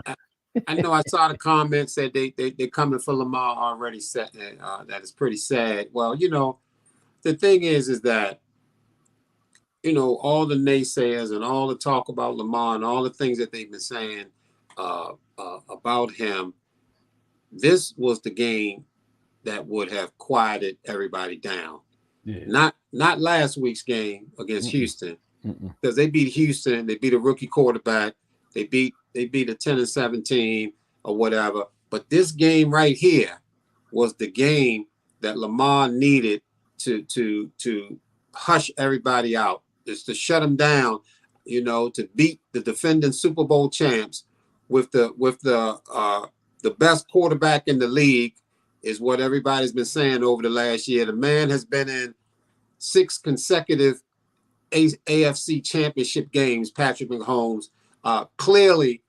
I know I saw the comments that they coming for Lamar already. Set that is pretty sad. Well, you know, the thing is that, you know, all the naysayers and all the talk about Lamar and all the things that they've been saying about him, this was the game that would have quieted everybody down. Yeah. Not last week's game against Houston, because they beat Houston. They beat a rookie quarterback. They beat a 10-17 or whatever. But this game right here was the game that Lamar needed to hush everybody out. Just to shut them down, you know, to beat the defending Super Bowl champs with the best quarterback in the league, is what everybody's been saying over the last year. The man has been in 6 consecutive AFC Championship games, Patrick Mahomes. Clearly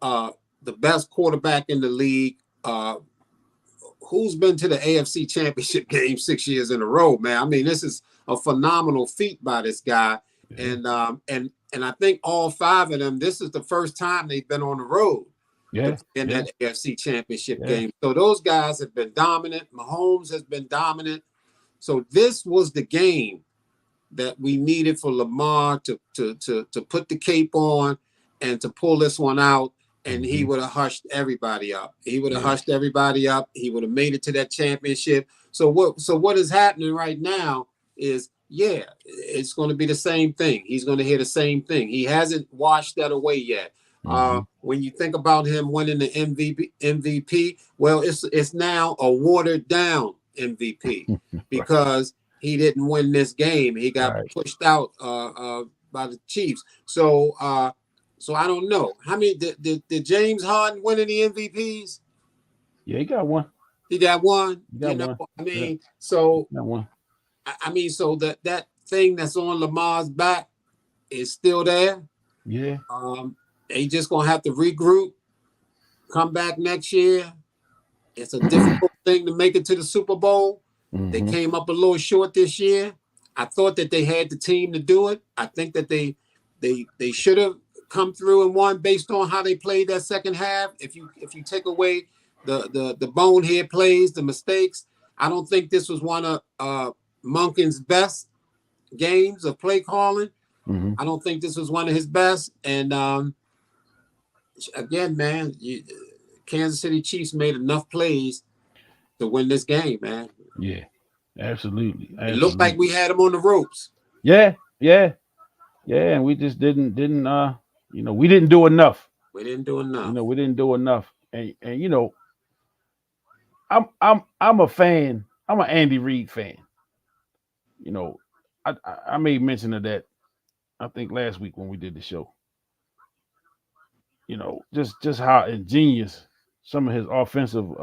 the best quarterback in the league. Who's been to the AFC Championship game 6 years in a row, man? I mean, this is a phenomenal feat by this guy. Yeah. And I think all 5 of them, this is the first time they've been on the road in that AFC Championship game. So those guys have been dominant. Mahomes has been dominant. So this was the game that we needed for Lamar to put the cape on and to pull this one out. And he would have hushed everybody up. He would have hushed everybody up. He would have made it to that championship. So what is happening right now is, yeah, it's going to be the same thing. He's going to hear the same thing. He hasn't washed that away yet. When you think about him winning the MVP, well, it's now a watered down MVP because he didn't win this game. He got pushed out by the Chiefs. So I don't know. How many did James Harden win any MVPs? Yeah, he got one. He got one. One. I mean, so got one. I mean, so that thing that's on Lamar's back is still there. Yeah. They just gonna have to regroup, come back next year. It's a difficult thing to make it to the Super Bowl. They came up a little short this year. I thought that they had the team to do it. I think that they should have come through and won based on how they played that second half. If you take away the bonehead plays, the mistakes, I don't think this was one of Monken's best games of play calling. I don't think this was one of his best. And again, man, Kansas City Chiefs made enough plays to win this game, man. Yeah, absolutely. It looked like we had them on the ropes. Yeah, and we just didn't we didn't do enough. We didn't do enough. We didn't do enough. And you know, I'm a fan. I'm an Andy Reid fan. You know, I made mention of that, I think last week when we did the show. You know, just how ingenious some of his offensive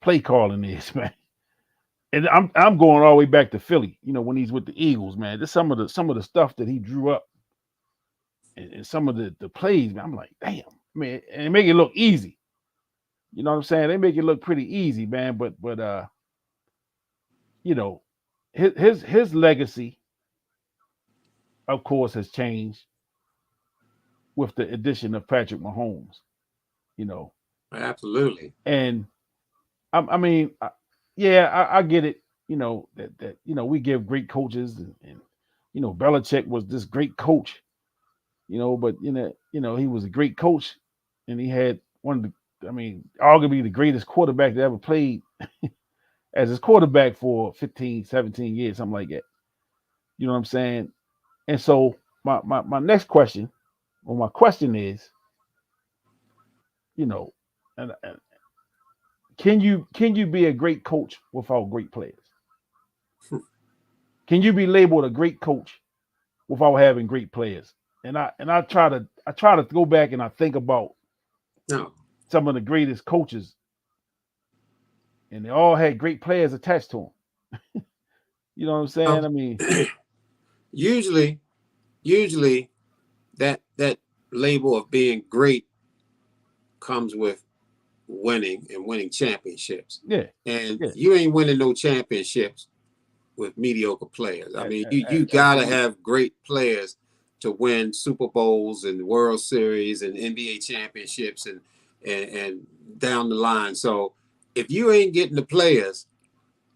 play calling is, man. And I'm going all the way back to Philly. You know, when he's with the Eagles, man. Just some of the stuff that he drew up, and some of the plays, man. I'm like, damn, man, and they make it look easy. You know what I'm saying? They make it look pretty easy, man. But you know, his legacy, of course, has changed with the addition of Patrick Mahomes. You know, Absolutely. and I mean, yeah, I get it. You know that we give great coaches, and Belichick was this great coach. But he was a great coach, and he had one of the, I mean, arguably the greatest quarterback that ever played as his quarterback for 15, 17 years, something like that. You know what I'm saying? And so my next question, or my question is, you know, and can you be a great coach without great players? Can you be labeled a great coach without having great players? And I try to go back and I think about No. some of the greatest coaches, and they all had great players attached to them. You know what I'm saying? No. I mean, Usually, usually that label of being great comes with winning and winning championships. yeah, And yeah, you ain't winning no championships with mediocre players. I mean, you gotta absolutely, have great players to win Super Bowls and World Series and NBA championships and down the line. So if you ain't getting the players,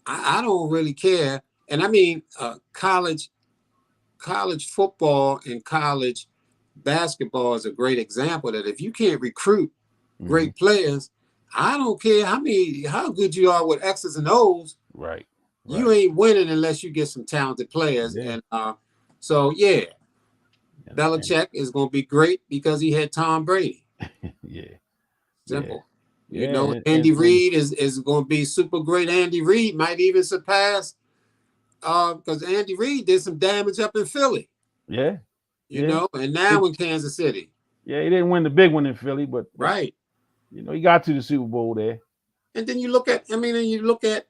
I don't really care. And I mean, college football and college basketball is a great example that if you can't recruit hmm great players, I don't care how good you are with X's and O's, right, you right, ain't winning unless you get some talented players. yeah, And so yeah, and Belichick is going to be great because he had Tom Brady. yeah, yeah, Simple. You yeah, know, and Andy Reid is going to be super great. Andy Reid might even surpass because Andy Reid did some damage up in Philly. yeah, You yeah. know, and It, now in Kansas City. yeah, he didn't win the big one in Philly, but Right. he got to the Super Bowl there. And then you look at, I mean, and you look at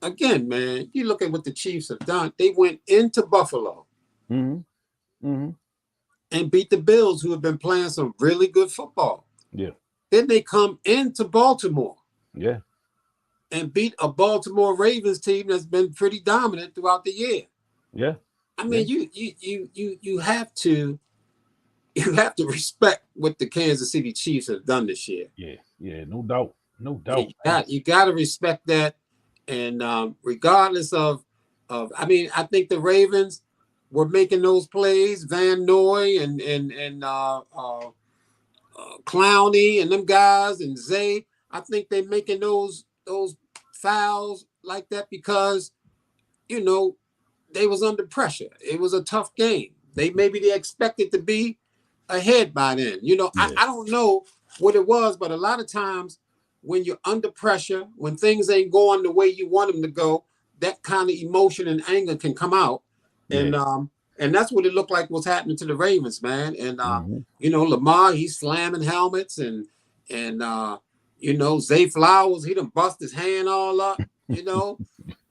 again, man. You look at what the Chiefs have done. They went into Buffalo Hmm. Hmm. and beat the Bills, who have been playing some really good football. Yeah, Then they come into Baltimore yeah, and beat a Baltimore Ravens team that's been pretty dominant throughout the year. yeah, I yeah, mean, you have to respect what the Kansas City Chiefs have done this year. yeah, yeah. No doubt, no You doubt. got you got to respect that, and regardless of, I mean, I think the Ravens were making those plays, Van Noy and Clowney and them guys and Zay. I think they're making those fouls like that because you know they was under pressure. It was a tough game. They expected to be ahead by then. You know, I, Yeah, I don't know what it was, but a lot of times when you're under pressure, when things ain't going the way you want them to go, that kind of emotion and anger can come out. yeah. And that's what it looked like was happening to the Ravens, man. And Hmm. Lamar, he's slamming helmets and Zay Flowers, he done bust his hand all up,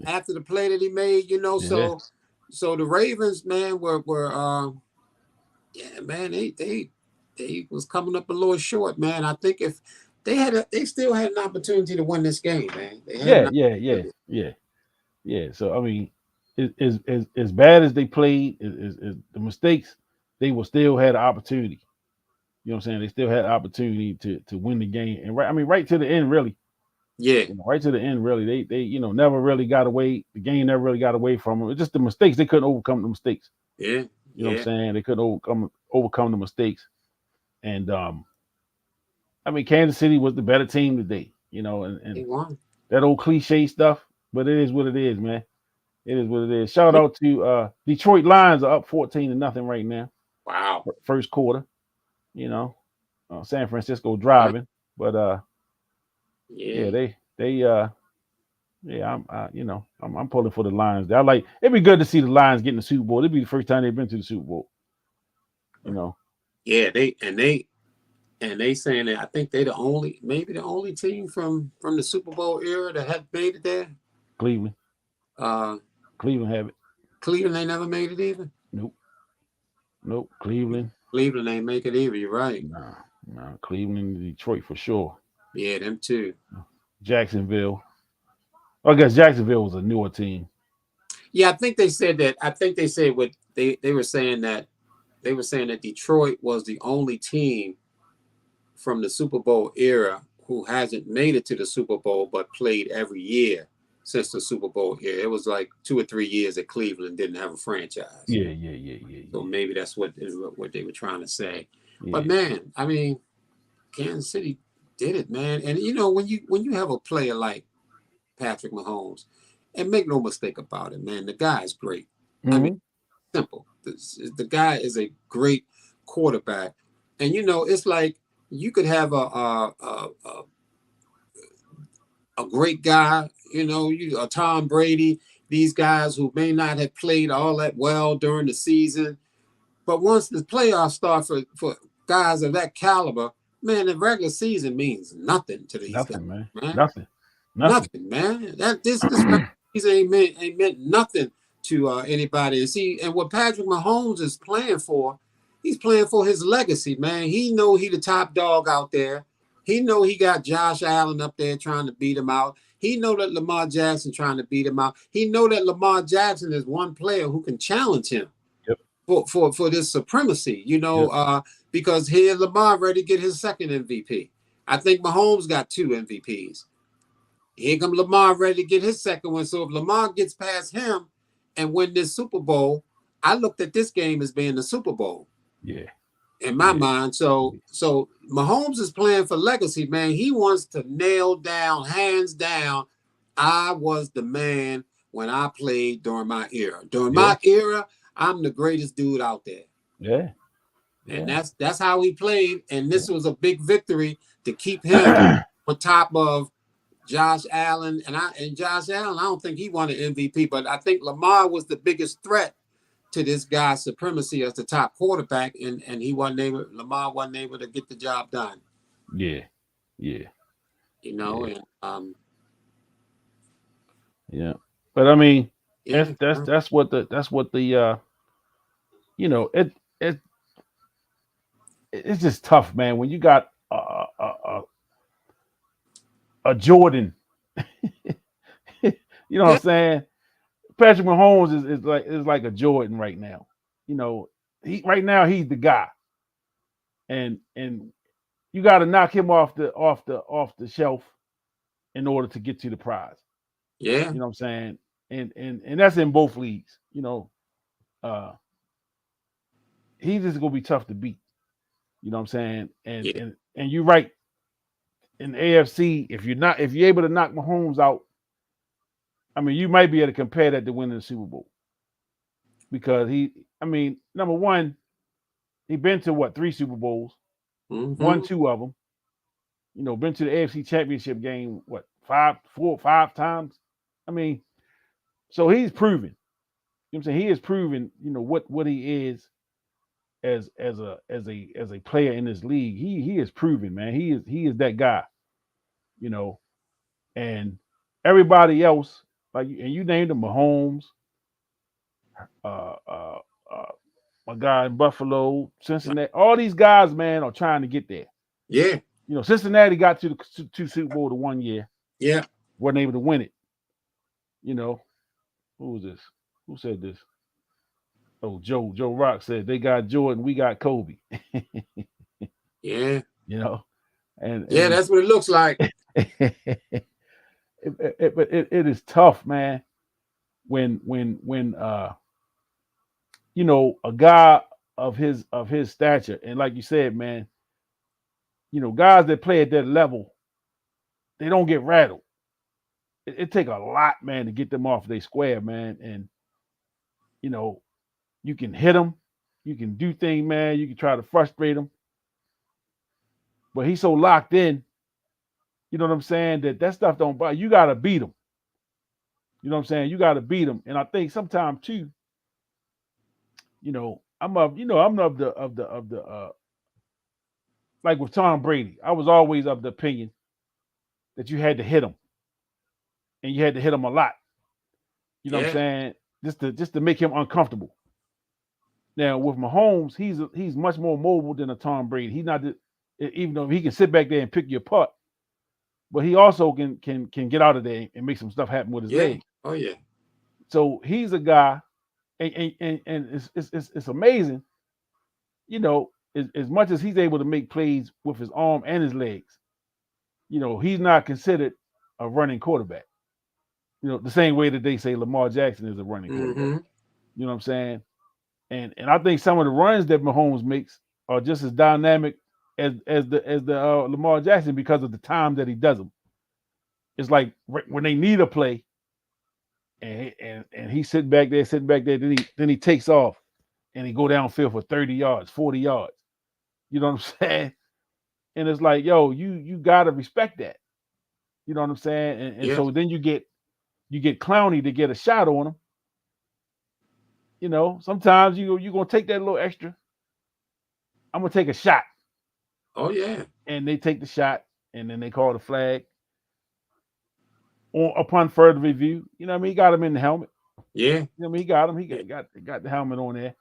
after the play that he made, Yeah, so the Ravens, man, were yeah, man, they was coming up a little short, man. I think if they still had an opportunity to win this game, man. They had yeah, an yeah, yeah, opportunity. yeah, yeah. So I mean, as bad as they played, is the mistakes, they will still had an opportunity. You know what I'm saying? They still had an opportunity to win the game, and right, I mean, right to the end, really. Yeah, Right to the end, really. They never really got away. The game never really got away from them. It's just the mistakes. They couldn't overcome the mistakes. yeah, You know what I'm yeah. saying? They couldn't overcome the mistakes. And I mean, Kansas City was the better team today. And They won. that old cliche stuff, but it is what it is, man. It is what it is. Shout Yeah. out to Detroit Lions are up 14-0 right now. Wow. First quarter. You know, San Francisco Wow. driving, but yeah, Yeah. they yeah, I'm pulling for the Lions. I like it'd be good to see the Lions get in the Super Bowl. It'd be the first time they've been to the Super Bowl. You know, Yeah, they saying that I think they maybe the only team from the Super Bowl era that had made it there. Cleveland, Uh Cleveland have it. Cleveland, they never made it either. Nope, nope. Cleveland, Cleveland ain't make it either. You're right. nah, nah. Cleveland and Detroit for sure. Yeah, them too. Jacksonville, I guess Jacksonville was a newer team. Yeah, I think they said that. I think they said what they were saying that Detroit was the only team from the Super Bowl era who hasn't made it to the Super Bowl but played every year since the Super Bowl era. It was like 2 or 3 years that Cleveland didn't have a franchise. Yeah. So maybe that's what they were trying to say. Yeah. But man, I mean, Kansas City did it, man. And you know, when you have a player like Patrick Mahomes, and make no mistake about it, man, the guy is great. I mean, simple. The guy is a great quarterback, and you know, it's like you could have a great guy, you know, a Tom Brady. These guys who may not have played all that well during the season, but once the playoffs start for guys of that caliber, man, the regular season means nothing to these guys, man. man. Nothing, man. That this regular season ain't meant nothing to anybody. And see, and what Patrick Mahomes is playing for, he's playing for his legacy, man. He know he the top dog out there. He know he got Josh Allen up there trying to beat him out. He know that Lamar Jackson trying to beat him out. He know that Lamar Jackson is one player who can challenge him for this supremacy, you know, because here Lamar ready to get his second MVP. I think Mahomes got 2 MVPs. Here come Lamar ready to get his second one. So if Lamar gets past him and win this Super Bowl, I looked at this game as being the Super Bowl. Yeah. In my mind. So Mahomes is playing for legacy, man. He wants to nail down, hands down, I was the man when I played during my era. During my era, I'm the greatest dude out there. Yeah. And that's how he played. And this was a big victory to keep him on top of Josh Allen. And Josh Allen, I don't think he won an MVP, but I think Lamar was the biggest threat to this guy's supremacy as the top quarterback, and Lamar wasn't able to get the job done. Yeah. You know, and yeah. But I mean, that's what the you know, it's just tough, man, when you got a Jordan. You know what I'm saying? Patrick Mahomes is like a Jordan right now. You know, right now he's the guy, and you got to knock him off the shelf in order to get to the prize. Yeah, you know what I'm saying, and that's in both leagues. You know, he's just gonna be tough to beat. You know what I'm saying, and you're right. In the AFC, if you're able to knock Mahomes out, I mean, you might be able to compare that to winning the Super Bowl. Because number one, he been to 3 Super Bowls, won 2 of them. You know, been to the AFC Championship game 4 or 5 times. I mean, so he's proven. You know what I'm saying? He has proven, you know, what he is as a player in this league. He is proven, man. He is that guy. You know, and everybody else, and you named him, Mahomes, a guy in Buffalo, Cincinnati. All these guys, man, are trying to get there. Yeah. You know, Cincinnati got to the 2 Super Bowl to 1 year. Yeah. Wasn't able to win it. You know, who was this? Who said this? Oh, Joe Rock said they got Jordan, we got Kobe. Yeah. You know, and that's what it looks like. But it is tough, man. When you know, a guy of his stature, and like you said, man, you know, guys that play at that level, they don't get rattled. It take a lot, man, to get them off their square, man. And you know, you can hit them, you can do things, man. You can try to frustrate them, but he's so locked in. You know what I'm saying? That stuff don't bother. You got to beat him. You know what I'm saying? You got to beat him. And I think sometimes too, you know, I'm of the like with Tom Brady, I was always of the opinion that you had to hit him, and you had to hit him a lot. You know what I'm saying? Just to make him uncomfortable. Now with Mahomes, he's much more mobile than a Tom Brady. He's not, even though he can sit back there and pick you apart, but he also can get out of there and make some stuff happen with his Yeah. leg. Oh yeah. So he's a guy, and it's amazing, as much as he's able to make plays with his arm and his legs, he's not considered a running quarterback. The same way that they say Lamar Jackson is a running quarterback. Mm-hmm. You know what I'm saying? And I think some of the runs that Mahomes makes are just as dynamic as the Lamar Jackson because of the time that he does them. It's like when they need a play, and he's sitting back there, then he takes off, and he go downfield for 30 yards, 40 yards. You know what I'm saying? And it's like, yo, you gotta respect that. You know what I'm saying? And Yeah. so then you get Clowney to get a shot on him. Sometimes you're gonna take that little extra. I'm gonna take a shot. Oh yeah. And they take the shot, and then they call the flag. Upon further review, he got him in the helmet. Yeah. He got him. He got the helmet on there.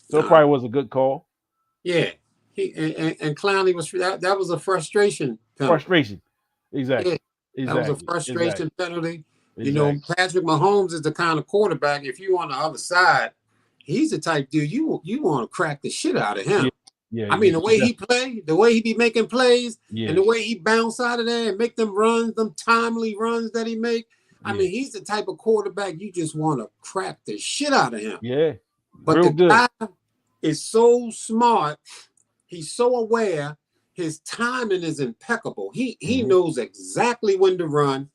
So it Nah. probably was a good call. Yeah. He and Clowney was that was a frustration penalty. Frustration. Exactly. Yeah. That was a frustration penalty. Patrick Mahomes is the kind of quarterback, if you on the other side, he's the type dude you want to crack the shit out of him. Yeah. I mean, the way he play, the way he be making plays, and the way he bounce out of there and make them runs, them timely runs that he make. I mean, he's the type of quarterback you just want to crack the shit out of him. Yeah. But the guy is so smart. He's so aware. His timing is impeccable. He knows exactly when to run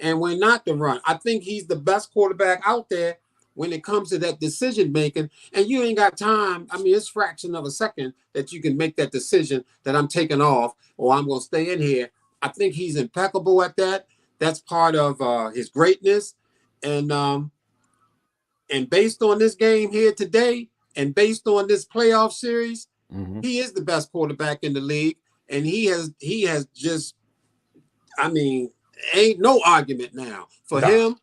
and when not to run. I think he's the best quarterback out there when it comes to that decision making. And you ain't got time. I mean, it's fraction of a second that you can make that decision that I'm taking off or I'm going to stay in here. I think he's impeccable at that. That's part of his greatness. And based on this game here today and based on this playoff series, he is the best quarterback in the league. And he has just, I mean, ain't no argument now for him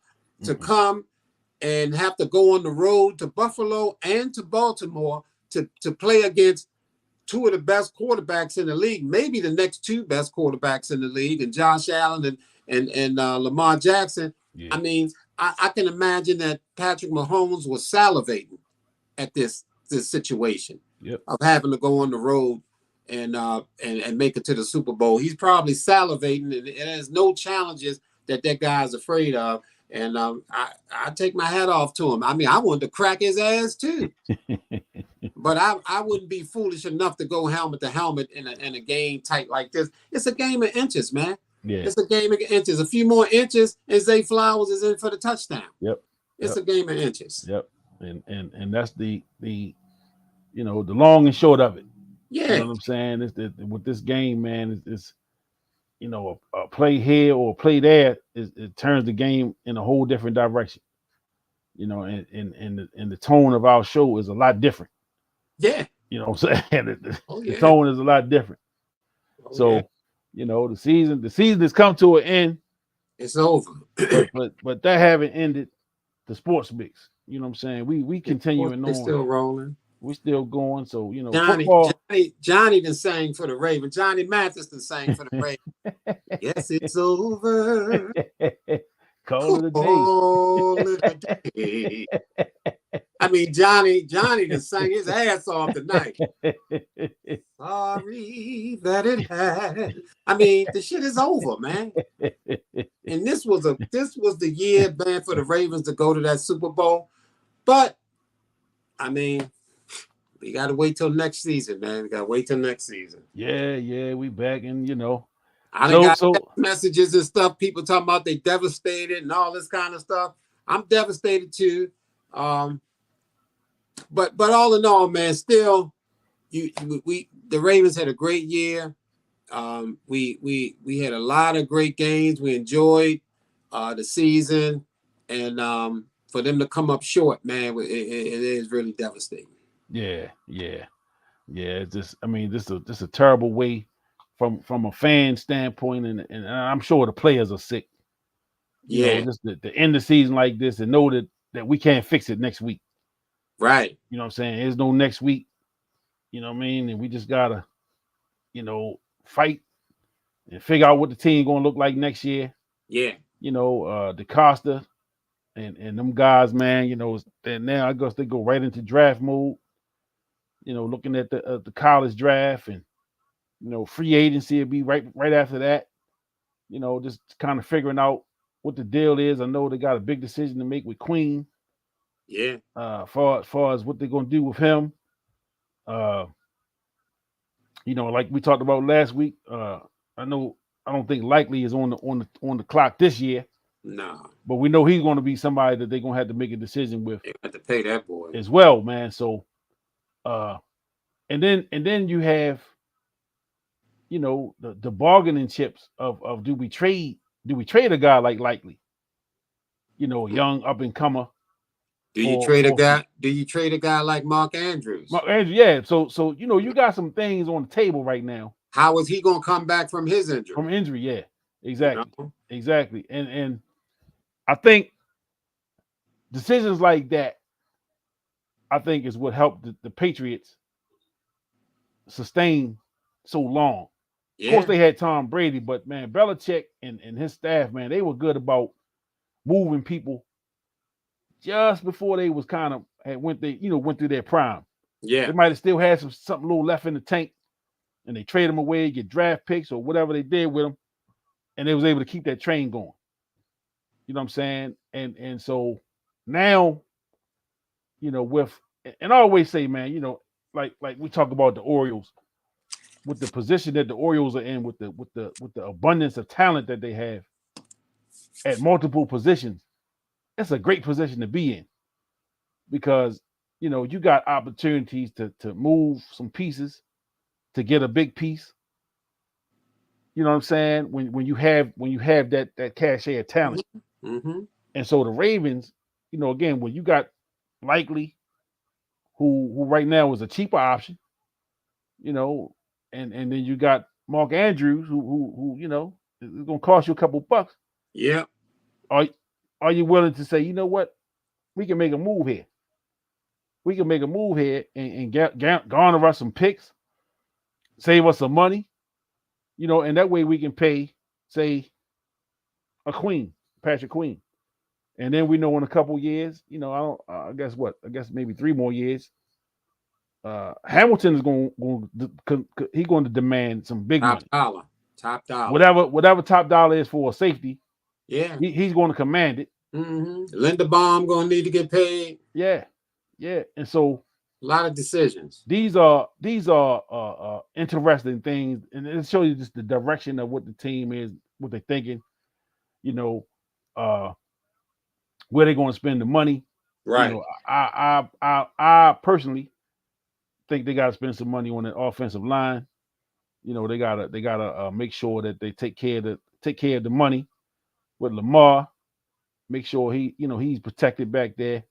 to come and have to go on the road to Buffalo and to Baltimore to play against two of the best quarterbacks in the league, maybe the next two best quarterbacks in the league, and Josh Allen and Lamar Jackson. Yeah. I mean, I can imagine that Patrick Mahomes was salivating at this situation of having to go on the road and make it to the Super Bowl. He's probably salivating, and there's no challenges that guy's afraid of. And I take my hat off to him. I mean, I wanted to crack his ass too, but I wouldn't be foolish enough to go helmet to helmet in a game tight like this. It's a game of inches, man. Yeah. It's a game of inches. A few more inches, and Zay Flowers is in for the touchdown. It's a game of inches. And that's the long and short of it. Yeah. You know what I'm saying? With this game, man, it's a play here or a play there, it turns the game in a whole different direction. And the tone of our show is a lot different. Yeah. You know what I'm saying? The tone is a lot different. So, the season has come to an end. It's over. but that haven't ended the sports mix. You know what I'm saying? We continuing on. They're still rolling. We still going. So, Johnny done sang for the Ravens. Johnny Mathis done sang for the Ravens. Yes, it's over. Call it a day. I mean, Johnny done sang his ass off tonight. Sorry that it had. I mean, the shit is over, man. And this was the year, man, for the Ravens to go to that Super Bowl. But I mean, we got to wait till next season, man. We got to wait till next season. Yeah, we back and I done got messages and stuff. People talking about they devastated and all this kind of stuff. I'm devastated too. But all in all, man, still, the Ravens had a great year. We had a lot of great games. We enjoyed the season, and for them to come up short, man, it is really devastating. Yeah. It's just, I mean, this is a terrible way from a fan standpoint, and I'm sure the players are sick. Just to end the season like this and know that we can't fix it next week. Right. You know what I'm saying? There's no next week. You know what I mean? And we just gotta, fight and figure out what the team gonna look like next year. Yeah. DeCosta and them guys, man. And now I guess they go right into draft mode. Looking at the college draft, and free agency will be right after that. Just kind of figuring out what the deal is. I know they got a big decision to make with Queen. Yeah. Far as what they're gonna do with him. Like we talked about last week. I don't think Likely is on the clock this year. No. But we know he's going to be somebody that they're going to have to make a decision with. They have to pay that boy as well, man. So, and then you have, the bargaining chips of do we trade a guy like Likely, a young up and comer. Do you trade a guy like Mark Andrews? Mark Andrews, yeah. So you got some things on the table right now. How is he going to come back from his injury? From injury, yeah, exactly, exactly. And I think decisions like that, I think, is what helped the Patriots sustain so long. Yeah. Of course, they had Tom Brady, but man, Belichick and his staff, man, they were good about moving people just before they was kind of went through their prime. Yeah, they might have still had something little left in the tank, and they trade them away, get draft picks or whatever they did with them, and they was able to keep that train going. You know what I'm saying? And so now, with, and I always say, man, like we talk about the Orioles, with the position that the Orioles are in, with the abundance of talent that they have at multiple positions, that's a great position to be in, because you got opportunities to move some pieces to get a big piece. You know what I'm saying? When you have that cachet of talent. Mm-hmm. And so the Ravens, again, when you got Likely, who right now is a cheaper option, and then you got Mark Andrews, who is gonna cost you a couple bucks. Yeah. Are you willing to say, you know what, we can make a move here? We can make a move here and garner us some picks, save us some money, and that way we can pay, say, Patrick Queen. And then we know in a couple years, I guess maybe 3 more years, Hamilton is going to demand some big money. Top dollar. Whatever top dollar is for a safety. Yeah. He's going to command it. Mm-hmm. Linderbaum going to need to get paid. Yeah. Yeah. And so a lot of decisions. These are interesting things, and it shows you just the direction of what the team is, what they're thinking, where they're going to spend the money. Right. I personally think they got to spend some money on the offensive line. They gotta make sure that they take care of the money with Lamar. Make sure he's protected back there.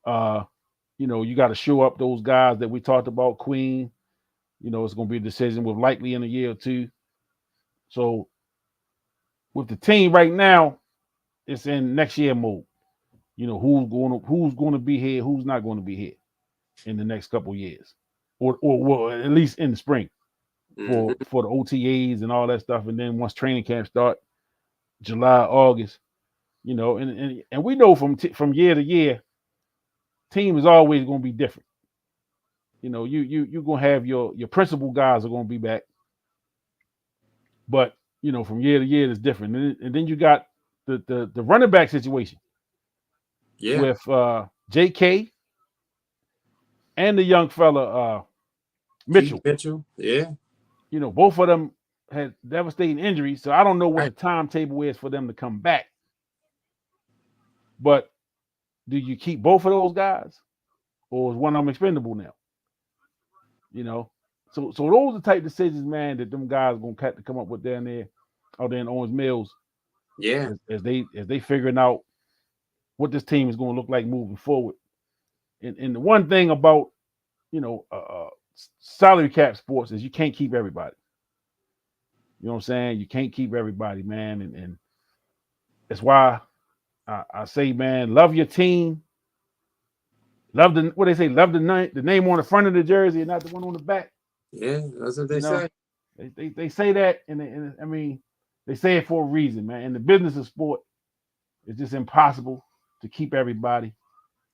You got to show up those guys that we talked about. Queen. It's going to be a decision with Likely in a year or two. So with the team right now, it's in next year mode. Who's going to be here, who's not going to be here in the next couple of years, or at least in the spring for the OTAs and all that stuff. And then once training camp start, July, August, and we know from year to year, team is always going to be different. You're going to have your principal guys are going to be back, but from year to year it's different. And then you got the running back situation. Yeah. With JK and the young fella Mitchell. Yeah. Both of them had devastating injuries, so I don't know what the timetable is for them to come back. But do you keep both of those guys, or is one of them expendable now? So those are the type of decisions, man, that them guys are gonna have to come up with down there, out there in Owens Mills. Yeah. As they figuring out what this team is going to look like moving forward. And the one thing about, salary cap sports is you can't keep everybody. You know what I'm saying? You can't keep everybody, man. And that's why I say, man, love your team. Love what they say, love the name on the front of the jersey and not the one on the back. Yeah, that's what they say. They say that, and I mean, they say it for a reason, man. In the business of sport, it's just impossible to keep everybody.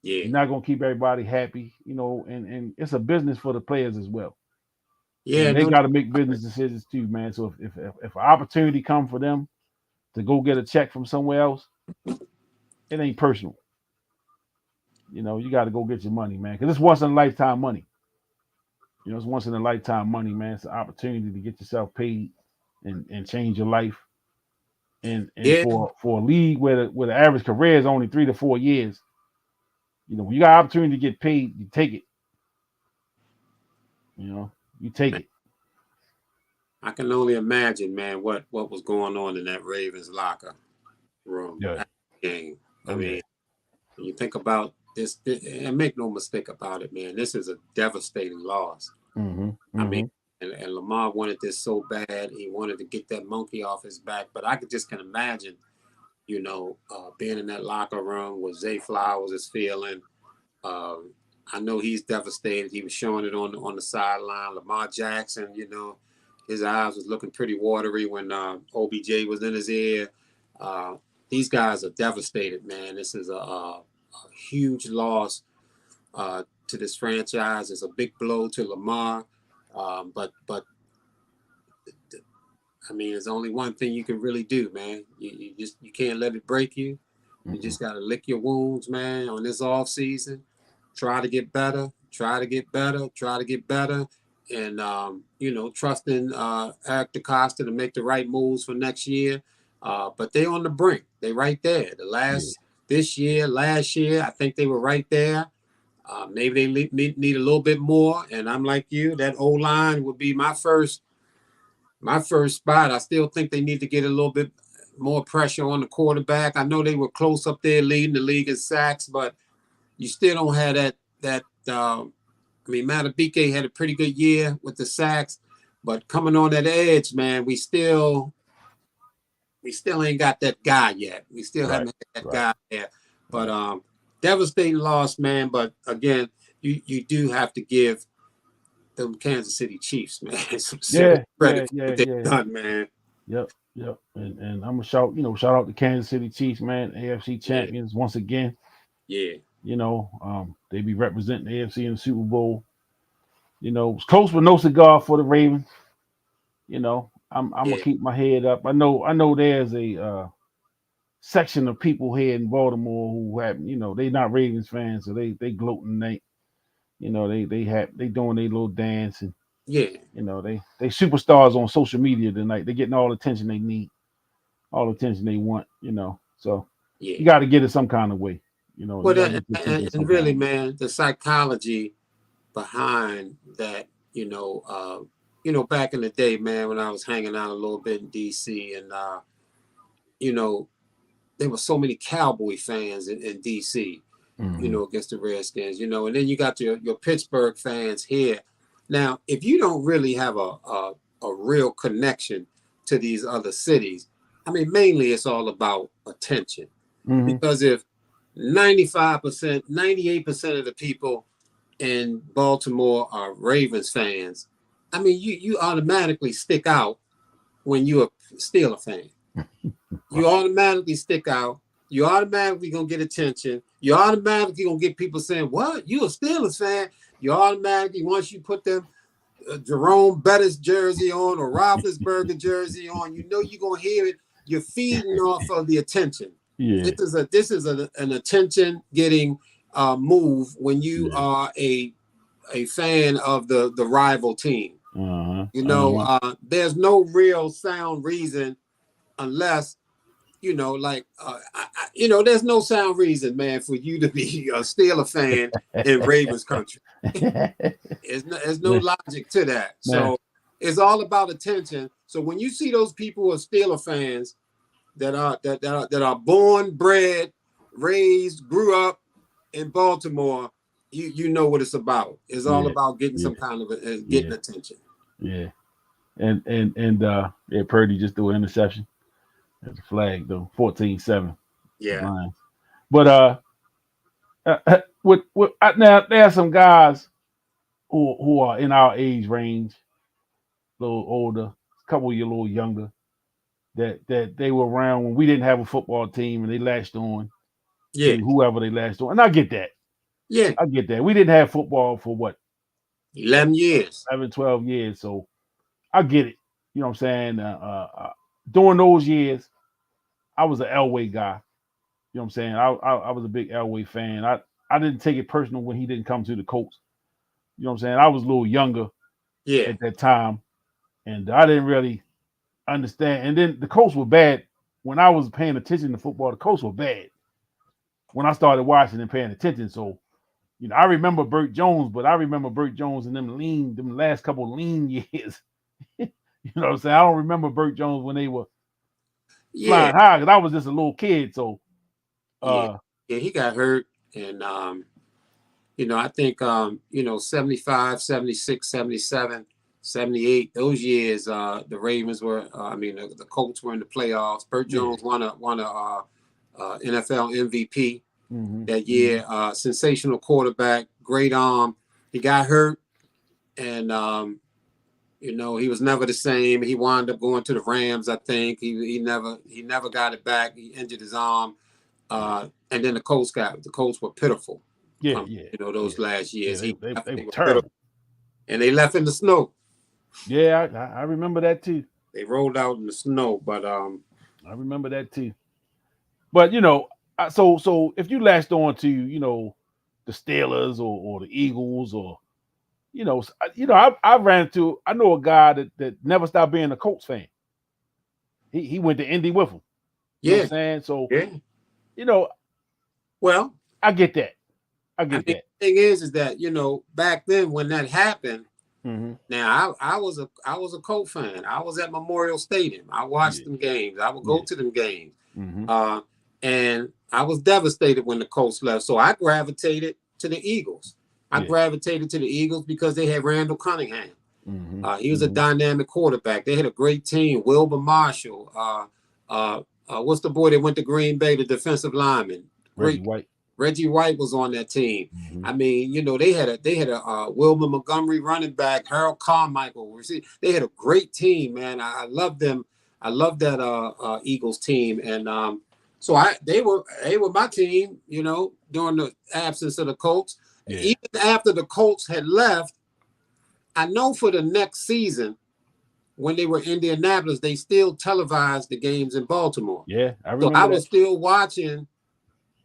Yeah. You're not gonna keep everybody happy, and it's a business for the players as well. Yeah. And they No. got to make business decisions too, man. So if an opportunity comes for them to go get a check from somewhere else, it ain't personal. You got to go get your money, man, because it's once in a lifetime money. It's once in a lifetime money, man. It's an opportunity to get yourself paid and change your life. And Yeah. for a league where the average career is only 3 to 4 years, when you got opportunity to get paid, you take it. You take it. I can only imagine, man, what was going on in that Ravens locker room Yeah. at the game. I mean, Yeah. when you think about this, and make no mistake about it, man, this is a devastating loss. I mean, and Lamar wanted this so bad. He wanted to get that monkey off his back. But I just can imagine, being in that locker room where Zay Flowers is feeling. I know he's devastated. He was showing it on the sideline. Lamar Jackson, his eyes was looking pretty watery when OBJ was in his ear. These guys are devastated, man. This is a huge loss to this franchise. It's a big blow to Lamar. But I mean, there's only one thing you can really do, man. You can't let it break you. You just got to lick your wounds, man, on this off season. Try to get better, and, trusting Eric DeCosta to make the right moves for next year. But they're on the brink. They're right there. Last year, I think they were right there. Maybe they need a little bit more. And I'm like you, that O-line would be my first spot. I still think they need to get a little bit more pressure on the quarterback. I know they were close up there leading the league in sacks, but you still don't have that. Matabike had a pretty good year with the sacks, but coming on that edge, man, we still ain't got that guy yet. We still haven't had that guy there. But devastating loss, man. But again, you do have to give them Kansas City Chiefs, man, some serious credit for what they've done, man. Yep. And I'm gonna shout out the Kansas City Chiefs, man, AFC champions once again. Yeah. They be representing the AFC in the Super Bowl. It's close but no cigar for the Ravens. I'm gonna keep my head up. I know there's a section of people here in Baltimore who have, they not Ravens fans, so they gloating. They doing their little dance and they superstars on social media tonight. They're getting all the attention they need, all the attention they want. So you got to get it some kind of way. And really, man, the psychology behind that, back in the day, man, when I was hanging out a little bit in DC, and there were so many Cowboy fans in DC, against the Redskins, and then you got your Pittsburgh fans here. Now, if you don't really have a real connection to these other cities, I mean, mainly it's all about attention. Because if 95%, 98% of the people in Baltimore are Ravens fans, I mean, you automatically stick out when you're a Steeler fan. You automatically stick out. You automatically going to get attention. You automatically going to get people saying, what? You a Steelers fan? You automatically, once you put them Jerome Bettis jersey on or Roethlisberger jersey on, you're going to hear it. You're feeding off of the attention. Yeah. This is an attention getting move when you are a fan of the rival team. There's no real sound reason unless there's no sound reason, man, for you to be a Steeler fan in Ravens country. There's no logic to that. So it's all about attention. So when you see those people who are Steeler fans that are born, bred, raised, grew up in Baltimore, you know what it's about. It's all about getting some kind of getting attention. Yeah. And Purdy just threw an interception. That's a flag though, 14-7. Yeah. Lions. But now there are some guys who are in our age range, little older, a couple of years a little younger, that they were around when we didn't have a football team and they latched on Yeah. to whoever they latched on. And I get that. Yeah. I get that. We didn't have football for what, 11 years. 11, 12 years. So I get it. You know what I'm saying? During those years, I was an Elway guy. You know what I'm saying? I was a big Elway fan. I didn't take it personal when he didn't come to the Colts. You know what I'm saying? I was a little younger Yeah. at that time, and I didn't really understand. And then the Colts were bad when I was paying attention to football. The Colts were bad when I started watching and paying attention. So, you know, I remember Burt Jones, but I remember Burt Jones and them last couple of lean years. You know what I'm saying? I don't remember Burt Jones when they were Yeah. flying high because I was just a little kid. So, Yeah. He got hurt. And, I think, 75, 76, 77, 78, those years, the Ravens were, the Colts were in the playoffs. Burt Jones won a NFL MVP that year. Sensational quarterback, great arm. He got hurt, and he was never the same. He wound up going to the Rams. I think he never got it back. He injured his arm, and then the Colts were pitiful. Those last years. Yeah, they were pitiful. terrible, and they left in the snow. Yeah, I remember that too. They rolled out in the snow, but I remember that too. But so if you latched on to the Steelers or the Eagles or I know a guy that never stopped being a Colts fan. He went to Indy with him. You know what I'm saying? So well, I get that. that. The thing is that back then when that happened. Now I was a Colt fan. I was at Memorial Stadium. I watched them games. I would go to them games. And I was devastated when the Colts left. So I gravitated to the Eagles. I gravitated to the Eagles because they had Randall Cunningham. He was a dynamic quarterback. They had a great team. Wilbur Marshall. What's the boy that went to Green Bay, the defensive lineman? Reggie White was on that team. I mean, they had a Wilbur Montgomery running back, Harold Carmichael. They had a great team, man. I love them. I love that Eagles team, and so they were my team. During the absence of the Colts, even after the Colts had left, I know for the next season when they were in Indianapolis, they still televised the games in Baltimore. Yeah, I remember. So I was still watching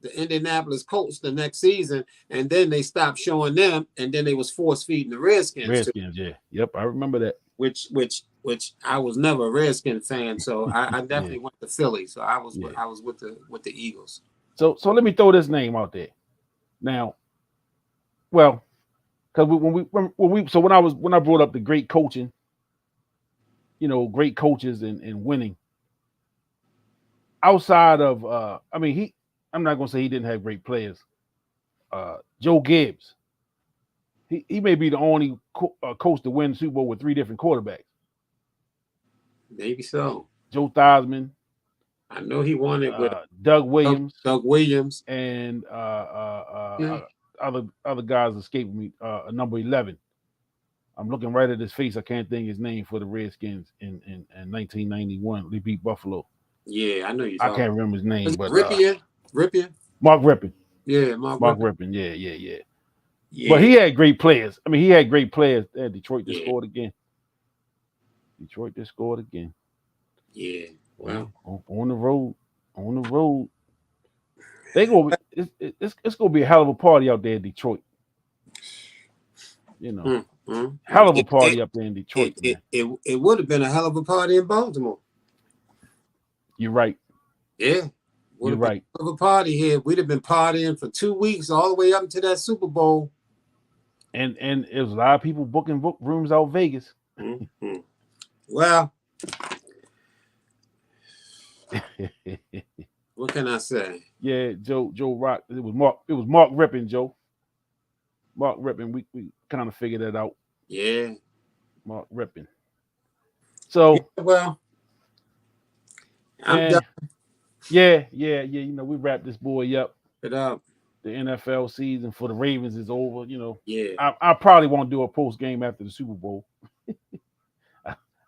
the Indianapolis Colts the next season, and then they stopped showing them, and then they was force feeding the Redskins. Yep, I remember that. Which I was never a Redskin fan, so I definitely went to Philly. So I was with the Eagles. So let me throw this name out there now. Well, because when I brought up the great coaching, great coaches and winning. Outside of I'm not gonna say he didn't have great players. Joe Gibbs, he may be the only coach to win the Super Bowl with 3 different quarterbacks. Maybe so. Joe Theismann. I know he won it with Doug Williams. Doug Williams and other guys escaping me. Number 11. I'm looking right at his face. I can't think his name for the Redskins in 1991. They beat Buffalo. Yeah, I know you. I can't remember his name, but Ripien. Mark Rippon. Yeah, Mark Rippon. Yeah. But he had great players. I mean, he had great players. Detroit just scored again. Yeah. Well, on the road. They go. It's gonna be a hell of a party out there in Detroit. Hell of a party up there in Detroit. It would have been a hell of a party in Baltimore. You're right. Yeah. You're right. Of a party here. We'd have been partying for 2 weeks all the way up to that Super Bowl. And it was a lot of people booking rooms out Vegas. Well, what can I say? Yeah, Joe Rock. It was Mark Rippon, Joe. Mark Rippon. We kind of figured that out. Yeah. Mark Rippon. So I'm done. Yeah. We wrap this boy up. It up. The NFL season for the Ravens is over. Yeah. I probably won't do a post game after the Super Bowl.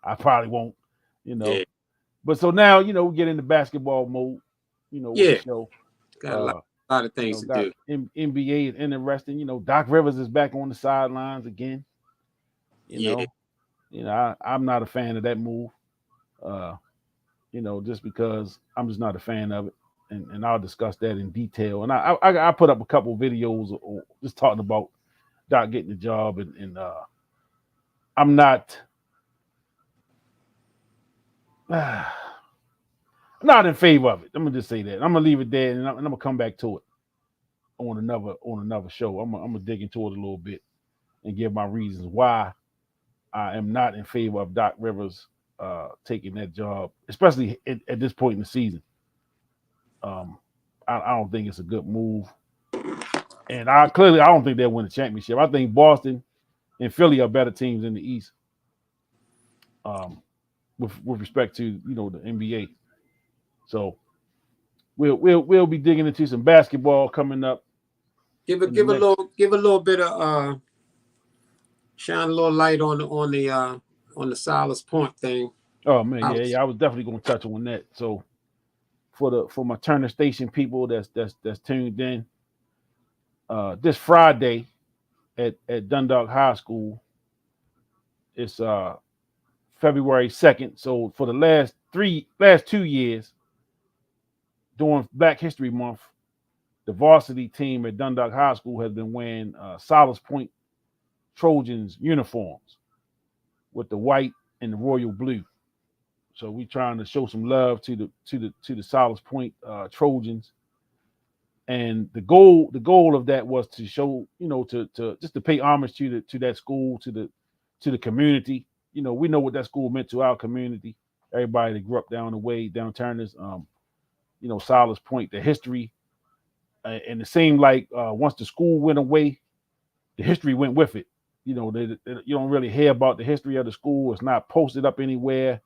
I probably won't, you know. Yeah. But so now, we get into basketball mode, with the Yeah. show. Got a lot of things to Got do. NBA is interesting. Doc Rivers is back on the sidelines again. You Yeah. know, I'm not a fan of that move. Uh, just because I'm just not a fan of it, and I'll discuss that in detail. And I put up a couple videos just talking about Doc getting the job, and I'm not. Not in favor of it. I'm gonna just say that. I'm gonna leave it there, and I'm gonna come back to it on another show. I'm gonna dig into it a little bit and give my reasons why I am not in favor of Doc Rivers taking that job, especially at this point in the season. I don't think it's a good move, and I don't think they'll win the championship. I think Boston and Philly are better teams in the East, with respect to the NBA. So we'll be digging into some basketball coming up. Give a little bit of shine a little light on the Silas Point thing. Oh man, yeah, I was definitely gonna touch on that. So for my Turner Station people that's tuned in, this Friday at Dundalk High School, it's February 2nd. So for the last 2 years during Black History Month, the varsity team at Dundalk High School has been wearing Silas Point Trojans uniforms with the white and the royal blue. So we're trying to show some love to the Silas Point Trojans, and the goal of that was to show, to just to pay homage to that school, to the community. We know what that school meant to our community. Everybody that grew up down the way, down Turners, Silas Point, the history, and it seemed like once the school went away, the history went with it. You don't really hear about the history of the school. It's not posted up anywhere.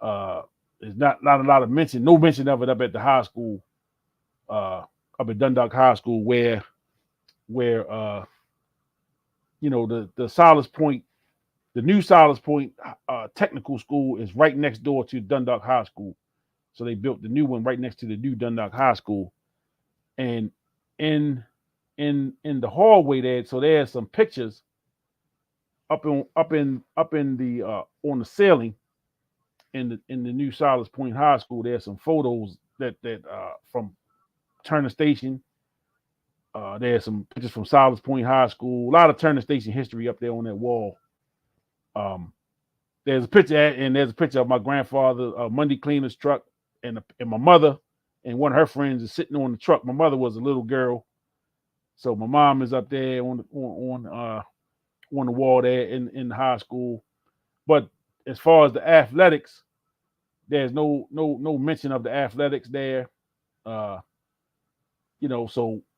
There's not a lot of mention, no mention of it up at the high school, up at Dundalk High School, where the Silas Point, the new Silas Point Technical School is right next door to Dundalk High School. So they built the new one right next to the new Dundalk High School, and in the hallway there, so there's some pictures up in the on the ceiling in the new Silas Point High School. There's some photos that from Turner Station. There's some pictures from Silas Point High School. A lot of Turner Station history up there on that wall. There's a picture of my grandfather Monday Cleaner's truck, and my mother and one of her friends is sitting on the truck. My mother was a little girl, so my mom is up there on the wall there in the high school. But as far as the athletics, there's no mention of the athletics there. So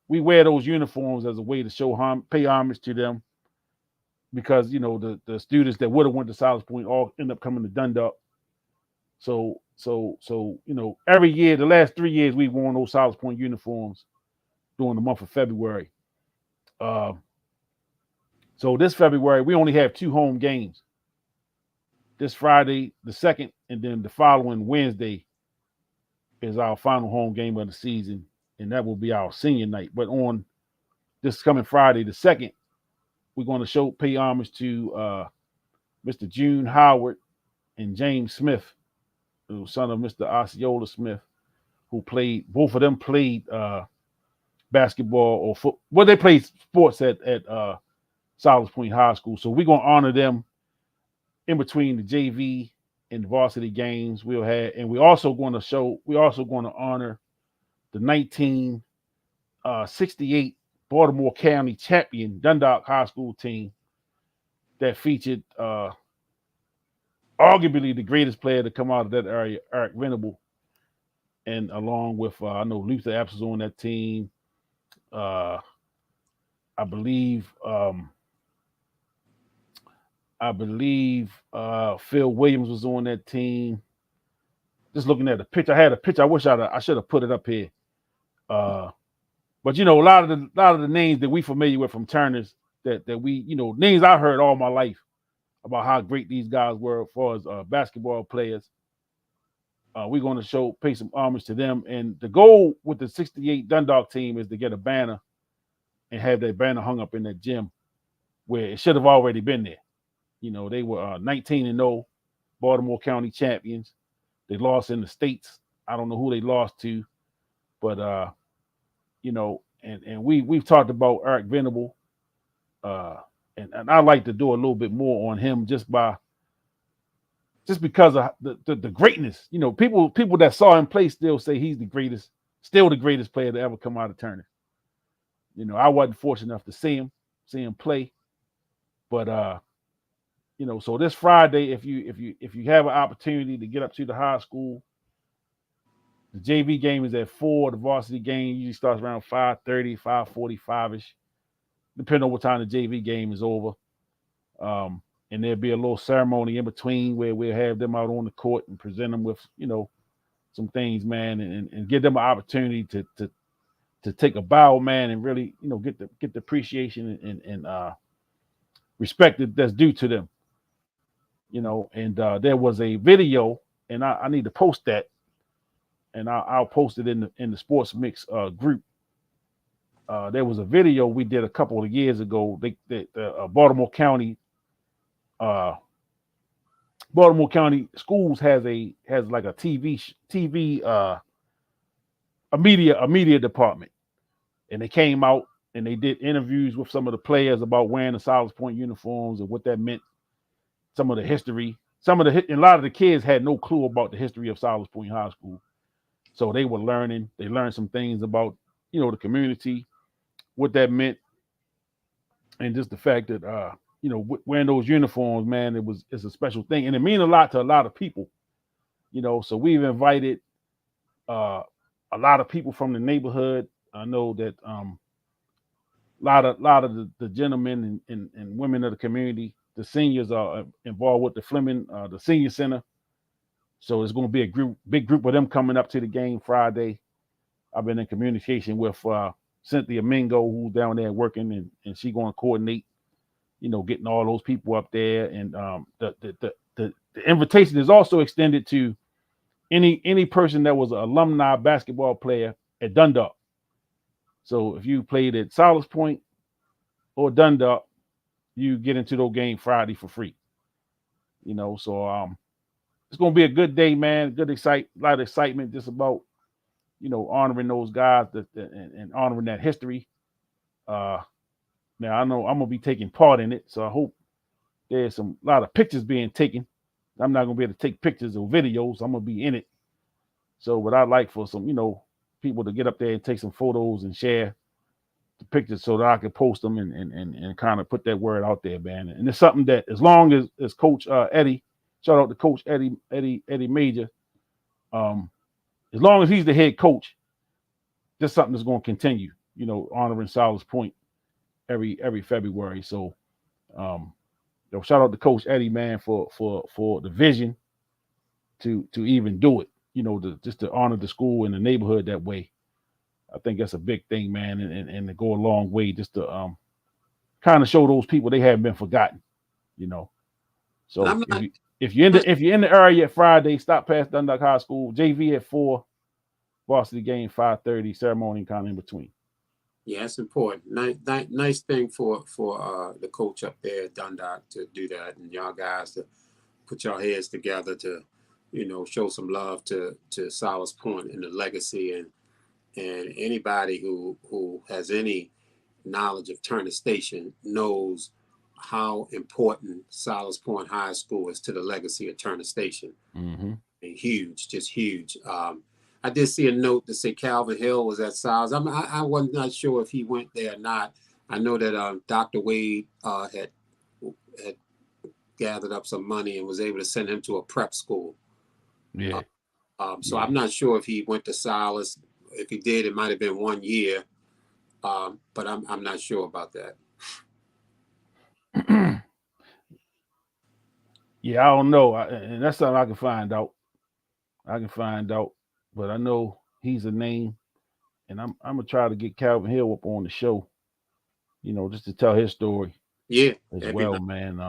we wear those uniforms as a way to pay homage to them, because the students that would have went to Silas Point all end up coming to Dundalk. So every year, the last 3 years, we've worn those Silas Point uniforms during the month of February. So this February, we only have 2 home games. This Friday, the 2nd, and then the following Wednesday is our final home game of the season, and that will be our senior night. But on this coming Friday, the 2nd, we're going to pay homage to Mr. June Howard and James Smith, the son of Mr. Osceola Smith, both of them played basketball or football. Well, they played sports at Silas Point High School. So we're going to honor them in between the JV and the varsity games we'll have. And we're also going to honor the 1968 Baltimore County champion Dundalk High School team that featured arguably the greatest player to come out of that area, Eric Venable, and along with I know Luther Epps was on that team. I believe Phil Williams was on that team. Just looking at the picture, I had a picture. I wish I should have put it up here. But a lot of the names that we familiar with from Turners that we names I heard all my life about how great these guys were as far as basketball players. We're going to pay some homage to them. And the goal with the 68 Dundalk team is to get a banner and have that banner hung up in that gym where it should have already been there. You know, they were 19-0, Baltimore County champions. They lost in the States. I don't know who they lost to, but you know, and we've talked about Eric Venable, and I'd like to do a little bit more on him just because of the greatness. You know, people that saw him play still say he's still the greatest player to ever come out of Turner. You know, I wasn't fortunate enough to see him play, but you know, so this Friday, if you have an opportunity to get up to the high school, the JV game is at 4. The varsity game usually starts around 5:30, 5:45ish, depending on what time the JV game is over. And there'll be a little ceremony in between where we'll have them out on the court and present them with, you know, some things, man, and give them an opportunity to take a bow, man, and really, you know, get the appreciation and respect that's due to them. You know, and there was a video, and I need to post that, and I'll post it in the Sports Mix group. There was a video we did a couple of years ago. Baltimore County schools has like a TV a media department, and they came out and they did interviews with some of the players about wearing the Silas Point uniforms and what that meant. Some of the history, and a lot of the kids had no clue about the history of Silas Point High School. So they were learning. They learned some things about, you know, the community, what that meant, and just the fact that you know, wearing those uniforms, man, it's a special thing, and it means a lot to a lot of people. You know, so we've invited a lot of people from the neighborhood. I know that a lot of the gentlemen and women of the community, the seniors are involved with the Fleming, the senior center. So it's going to be a big group of them coming up to the game Friday. I've been in communication with Cynthia Mingo, who's down there working, and she's going to coordinate, you know, getting all those people up there. And the invitation is also extended to any person that was an alumni basketball player at Dundalk. So if you played at Silas Point or Dundalk, you get into those games Friday for free. You know, so it's gonna be a good day, man. A lot of excitement just about, you know, honoring those guys and honoring that history. Now I know I'm gonna be taking part in it, so I hope there's a lot of pictures being taken. I'm not gonna be able to take pictures or videos. I'm gonna be in it. So, what I'd like for some, you know, people to get up there and take some photos and share the pictures so that I can post them and kind of put that word out there, man. And it's something that, as long as Coach Eddie, shout out to Coach Eddie Major, as long as he's the head coach, just something that's going to continue, you know, honoring Silas Point every February. So, shout out to Coach Eddie, man, for the vision to even do it, you know, just to honor the school and the neighborhood that way. I think that's a big thing, man, and to go a long way just to kind of show those people they haven't been forgotten, you know. So if you're in the area Friday, stop past Dundalk High School. JV at 4, varsity game 5:30, ceremony kind of in between. Yeah, it's important. Nice thing for the coach up there at Dundalk to do that, and y'all guys to put your heads together to, you know, show some love to Silas Point and the legacy, and anybody who has any knowledge of Turner Station knows how important Silas Point High School is to the legacy of Turner Station. Mm-hmm. And huge, just huge. I did see a note to say Calvin Hill was at Silas. I wasn't not sure if he went there or not. I know that Dr. Wade had gathered up some money and was able to send him to a prep school. Yeah. So I'm not sure if he went to Silas. If he did, it might have been 1 year, but I'm not sure about that. Yeah, I don't know, and that's something I can find out. But I know he's a name, and I'm gonna try to get Calvin Hill up on the show, you know, just to tell his story. Yeah, as well, man.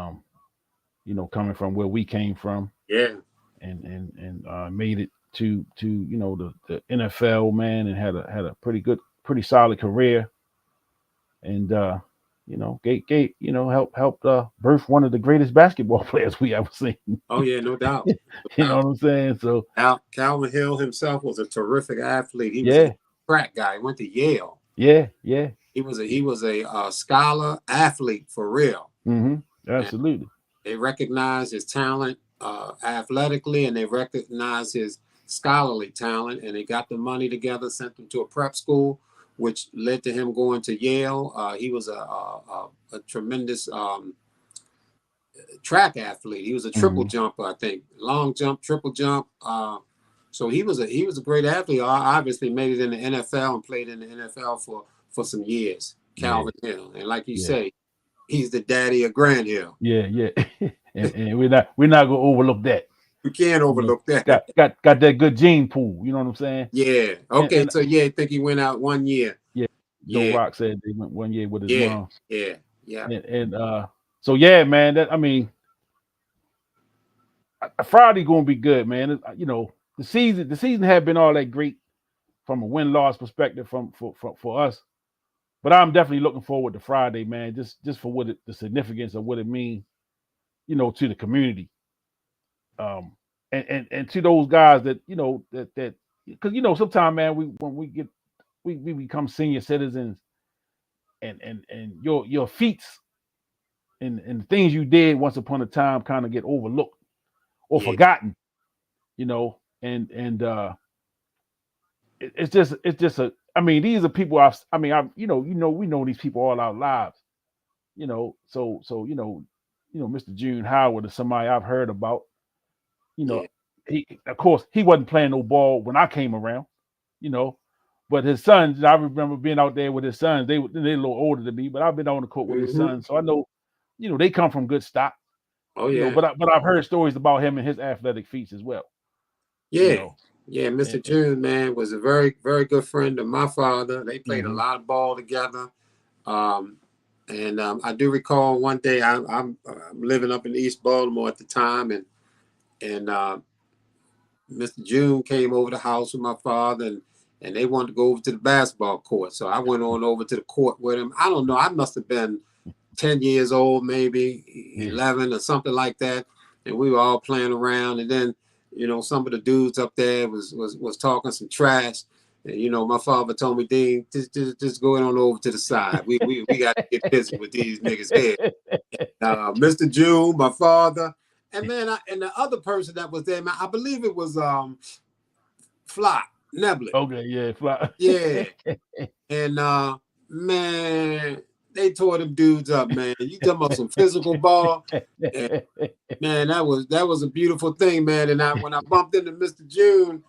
coming from where we came from, Yeah. and made it to the NFL, man, and had a pretty solid career, and helped birth one of the greatest basketball players we ever seen. Oh yeah, no doubt. You know what I'm saying? So Calvin Hill himself was a terrific athlete. He was a yeah, track guy. He went to Yale. yeah. He was a scholar athlete for real. Absolutely. They recognized his talent athletically, and they recognized his scholarly talent, and they got the money together, sent him to a prep school, which led to him going to Yale. He was a tremendous track athlete. He was a triple jumper, I think, long jump, triple jump. So he was a great athlete. Obviously made it in the NFL and played in the NFL for some years. Calvin Hill, and like you say, he's the daddy of Grant Hill. Yeah. and we're not gonna overlook that. We can't overlook that. Got that good gene pool. You know what I'm saying? Yeah. Okay. So I think he went out 1 year. Yeah. Joe Rock said they went 1 year with his mom. Yeah. And so yeah, man. Friday gonna be good, man. The season had been all that great from a win-loss perspective for us. But I'm definitely looking forward to Friday, man, just for the significance of what it means, to the community. And to those guys that, that because sometimes, man, we become senior citizens, and your feats and the things you did once upon a time kind of get overlooked or forgotten, and it's just these are people we know these people all our lives, so Mr. June Howard is somebody I've heard about. He, of course, he wasn't playing no ball when I came around, but his sons, I remember being out there with his sons. They're a little older than me, but I've been on the court with his sons, so I know, they come from good stock. Oh yeah. But I've heard stories about him and his athletic feats as well. Yeah. Yeah, Mr. June, man, was a very, very good friend of my father. They played a lot of ball together. And I do recall one day I'm living up in East Baltimore at the time, and Mr. June came over the house with my father, and they wanted to go over to the basketball court. So I went on over to the court with him. I don't know. I must have been 10 years old, maybe 11 or something like that. And we were all playing around. And then, some of the dudes up there was talking some trash. And, my father told me, Dean, just go on over to the side. We got to get busy with these niggas here. Mr. June, my father, and man, and the other person that was there, man, I believe it was Fly Neblet. Okay, yeah, Fly. Yeah. And man, they tore them dudes up, man. You talking about some physical ball. And, man, that was a beautiful thing, man. And when I bumped into Mr. June,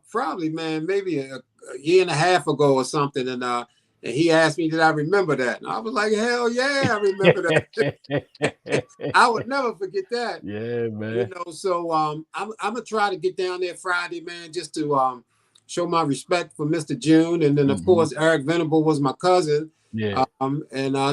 probably, man, maybe a year and a half ago or something, and he asked me, did I remember that? And I was like, hell yeah, I remember that. I would never forget that. Yeah, man. So I'm gonna try to get down there Friday, man, just to show my respect for Mr. June, and then of course Eric Venable was my cousin. Yeah.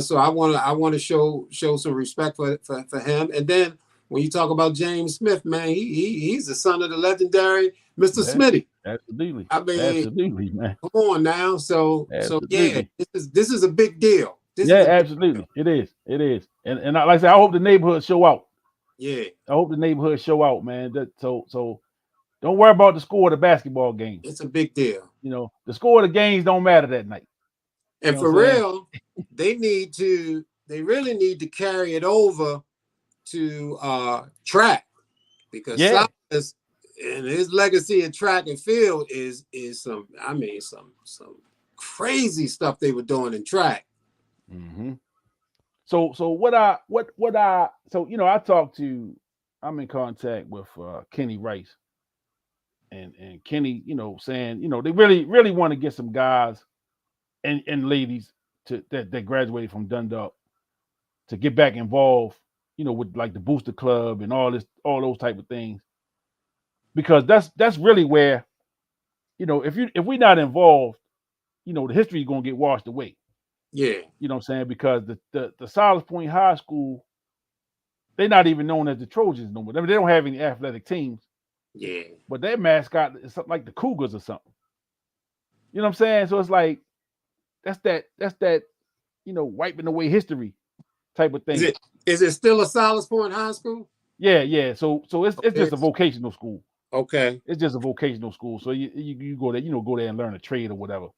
So I want to show some respect for him. And then when you talk about James Smith, man, he's the son of the legendary Mr. Smitty. Absolutely. Absolutely, man. Come on now. So yeah, this is a big deal. Absolutely. It is. And like I said, I hope the neighborhood show out. Yeah. I hope the neighborhood show out, man. So don't worry about the score of the basketball game. It's a big deal. The score of the games don't matter that night. And for real, they really need to carry it over to track, because Silas and his legacy in track and field is some crazy stuff they were doing in track. So I'm in contact with Kenny Rice, and Kenny, saying, they really want to get some guys and ladies that graduated from Dundalk to get back involved, with like the Booster Club and all those type of things, because that's really where, if we're not involved, the history is gonna get washed away. Yeah, You know what I'm saying? Because the Silas Point High School they're not even known as the Trojans no more. I mean, they don't have any athletic teams. Yeah. But their mascot is something like the Cougars or something. You know what I'm saying? So it's like that's that wiping away history type of thing. Is it still a Silas Point High School? Yeah. So it's just a vocational school. Okay. It's just a vocational school. So you go there, go there and learn a trade or whatever.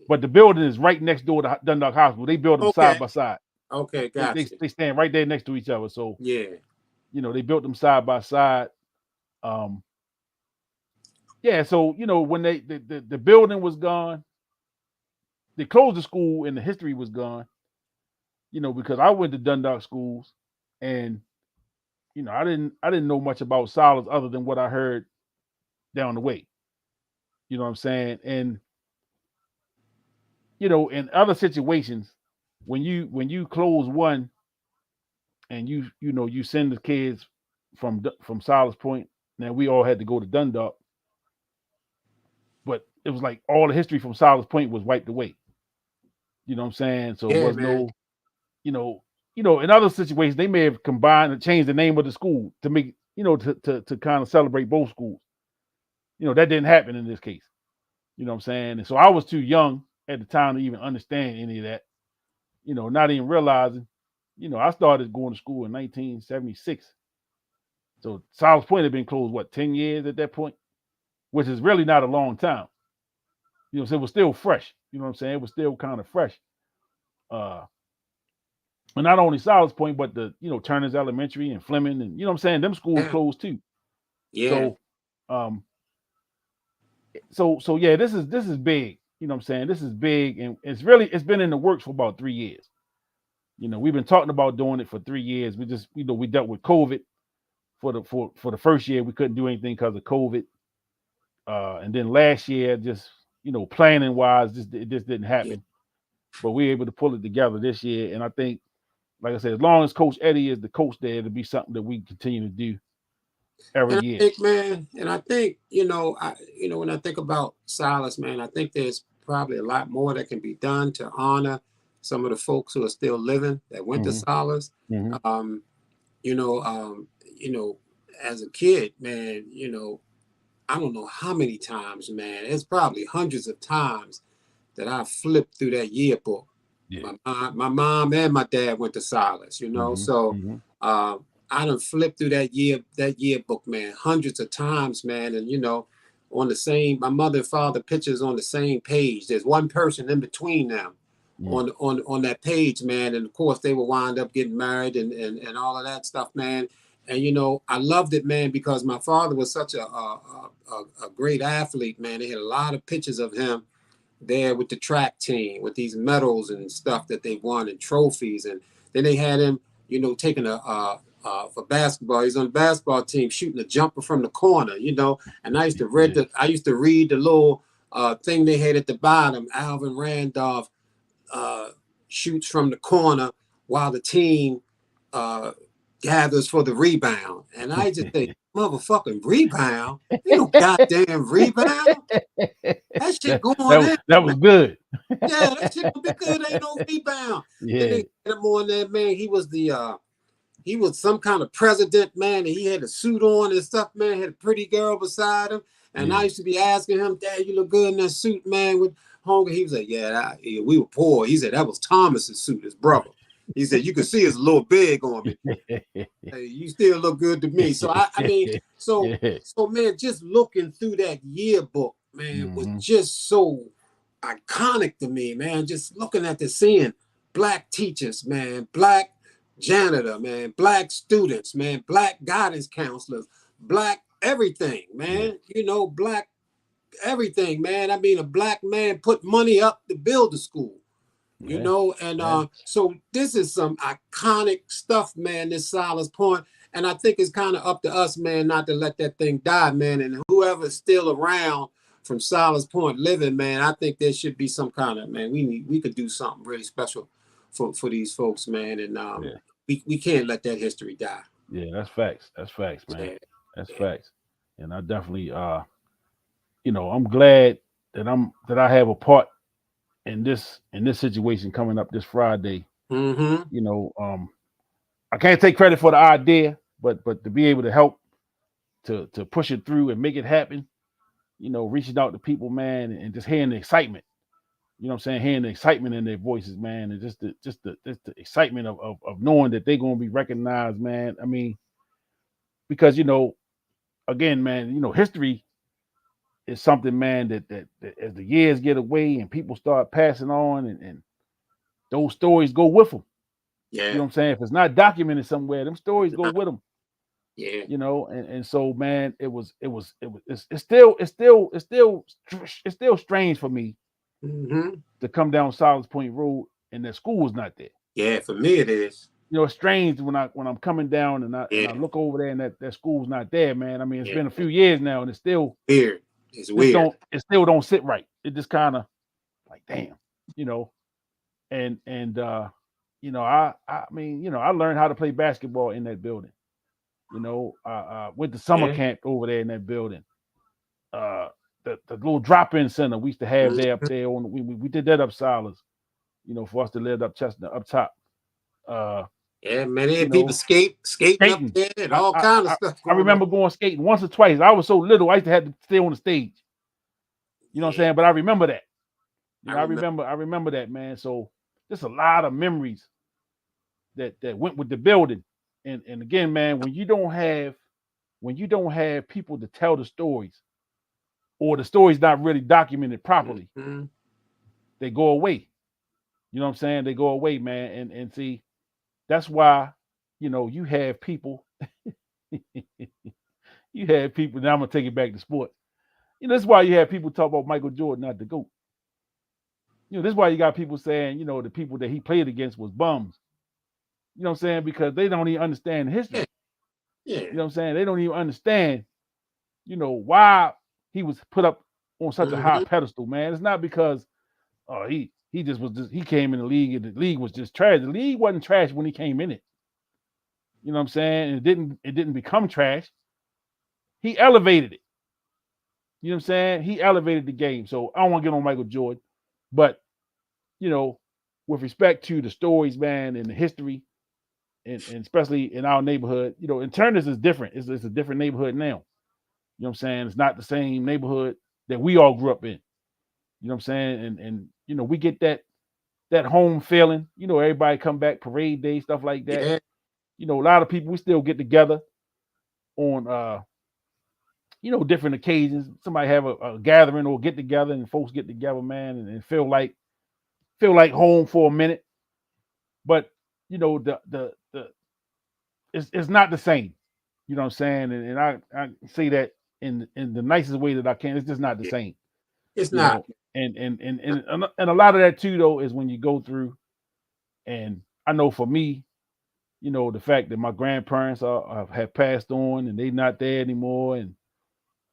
But the building is right next door to Dundalk Hospital. They built them side by side. Okay, gotcha. They stand right there next to each other. So yeah, they built them side by side. Yeah, so when the building was gone, they closed the school and the history was gone. Because I went to Dundalk schools, and I didn't know much about Silas other than what I heard down the way. You know what I'm saying? And in other situations, when you close one, and you send the kids from Silas Point, now we all had to go to Dundalk, but it was like all the history from Silas Point was wiped away. You know what I'm saying? So it was no, in other situations they may have combined and changed the name of the school to make, to kind of celebrate both schools. That didn't happen in this case. You know what I'm saying? And so I was too young at the time to even understand any of that. Not even realizing, I started going to school in 1976. So Silas Point had been closed, 10 years at that point, which is really not a long time. So it was still fresh. You know what I'm saying? It was still kind of fresh. And not only Silas Point, but the Turner's Elementary and Fleming, and what I'm saying, them schools closed too. Yeah. So yeah, this is big. You know what I'm saying? This is big, and it's been in the works for about 3 years. We've been talking about doing it for 3 years. We just we dealt with COVID for the first year. We couldn't do anything because of COVID, and then last year, just planning wise, it just didn't happen. Yeah. But we were able to pull it together this year, and I think, like I said, as long as Coach Eddie is the coach there, it'll be something that we continue to do every year. I think, when I think about Silas, man, I think there's probably a lot more that can be done to honor some of the folks who are still living that went to Silas. Mm-hmm. As a kid, man, I don't know how many times, man, it's probably hundreds of times that I flipped through that yearbook. Yeah. My mom and my dad went to Silas, so I done flipped through that yearbook, man, hundreds of times, man. And, on the same, my mother and father pictures on the same page. There's one person in between them on that page, man. And of course they will wind up getting married and all of that stuff, man. And, I loved it, man, because my father was such a great athlete, man. They had a lot of pictures of him there with the track team, with these medals and stuff that they won and trophies. And then they had him, taking for basketball. He's on the basketball team shooting a jumper from the corner, And I used to read the little thing they had at the bottom. Alvin Randolph shoots from the corner while the team gathers for the rebound. And I just think, motherfucking rebound? Ain't no goddamn rebound. That shit going in. That was good. Yeah, that shit gonna be good. Ain't no rebound. Yeah. Then they had him on there, man. He was some kind of president, man, and he had a suit on and stuff, man. Had a pretty girl beside him. And I used to be asking him, Dad, you look good in that suit, man, with hunger. He was like, yeah, we were poor. He said that was Thomas's suit, his brother. He said, you can see it's a little big on me. Hey, you still look good to me. So so man, just looking through that yearbook, man, was just so iconic to me, man. Just looking at seeing Black teachers, man, Black janitor, man, Black students, man, Black guidance counselors, Black everything, man. Black everything, man. I mean, a Black man put money up to build the school. So this is some iconic stuff, man, this Silas Point. And I think it's kind of up to us, man, not to let that thing die, man. And whoever's still around from Silas Point living, man, I think there should be some kind of, man, we could do something really special for these folks, man. And we can't let that history die. Yeah, that's facts. That's facts, man. Yeah. That's facts. And I definitely I'm glad that I have a part in this situation coming up this Friday. Mm-hmm. I can't take credit for the idea, but to be able to help to push it through and make it happen, reaching out to people, man, and just hearing the excitement. You know what I'm saying? Hearing the excitement in their voices, man, and just the excitement of knowing that they're gonna be recognized, man. I mean, because again, man, history is something, man, that as the years get away and people start passing on, and those stories go with them. Yeah. You know what I'm saying? If it's not documented somewhere, them stories go with them. Yeah. And so, man, it's still strange for me to come down Silence Point Road and that school is not there. Yeah, for me it is. It's strange when I'm coming down and I look over there and that school's not there, man. I mean, it's been a few years now and it's still weird. It's weird. It still don't sit right. It just kind of like, damn, and I mean, I learned how to play basketball in that building. Went to summer camp over there in that building. The little drop-in center we used to have there up there on we did that up Silas, for us to live up Chestnut up top. Yeah, man, they had people skating up there and all kinds of stuff. I remember going skating once or twice. I was so little, I used to have to stay on the stage. You know what I'm saying? But I remember that. I remember that, man. So just a lot of memories that went with the building. And again, man, when you don't have people to tell the stories, or the story's not really documented properly, they go away. You know what I'm saying? They go away, man. And see, that's why, you have people. You have people. Now I'm gonna take it back to sports. That's why you have people talk about Michael Jordan not the GOAT. This is why you got people saying, the people that he played against was bums. You know what I'm saying? Because they don't even understand history. Yeah. You know what I'm saying? They don't even understand, why he was put up on such a high pedestal, man. It's not because he came in the league and the league was just trash. The league wasn't trash when he came in it. You know what I'm saying? And it didn't become trash. He elevated it. You know what I'm saying? He elevated the game. So I don't want to get on Michael Jordan, but with respect to the stories, man, and the history, and especially in our neighborhood, in Turners is different. It's a different neighborhood now. You know what I'm saying? It's not the same neighborhood that we all grew up in. You know what I'm saying? And we get that home feeling. Everybody come back, parade day, stuff like that. Yeah. A lot of people, we still get together on different occasions. Somebody have a gathering or get together, and folks get together, man, and feel like home for a minute. But it's not the same. You know what I'm saying? And I say that in the nicest way that I can. It's just not the same. It's not. And a lot of that too, though, is when you go through. And I know for me, the fact that my grandparents have passed on and they're not there anymore, and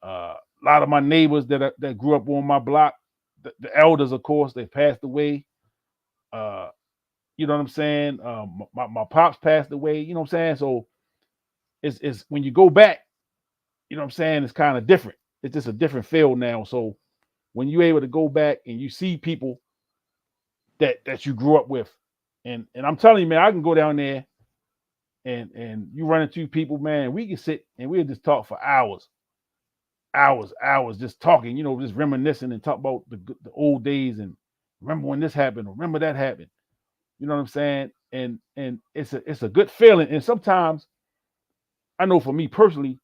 a lot of my neighbors that grew up on my block, the elders, of course, they passed away. You know what I'm saying? My pops passed away. You know what I'm saying? So it's when you go back, you know what I'm saying? It's kind of different. It's just a different feel now. So when you're able to go back and you see people that you grew up with, and I'm telling you, man, I can go down there and you run into people, man, we can sit and we'll just talk for hours, just talking, just reminiscing and talk about the old days and remember when this happened, or remember that happened. You know what I'm saying? And it's a good feeling. And sometimes I know for me personally,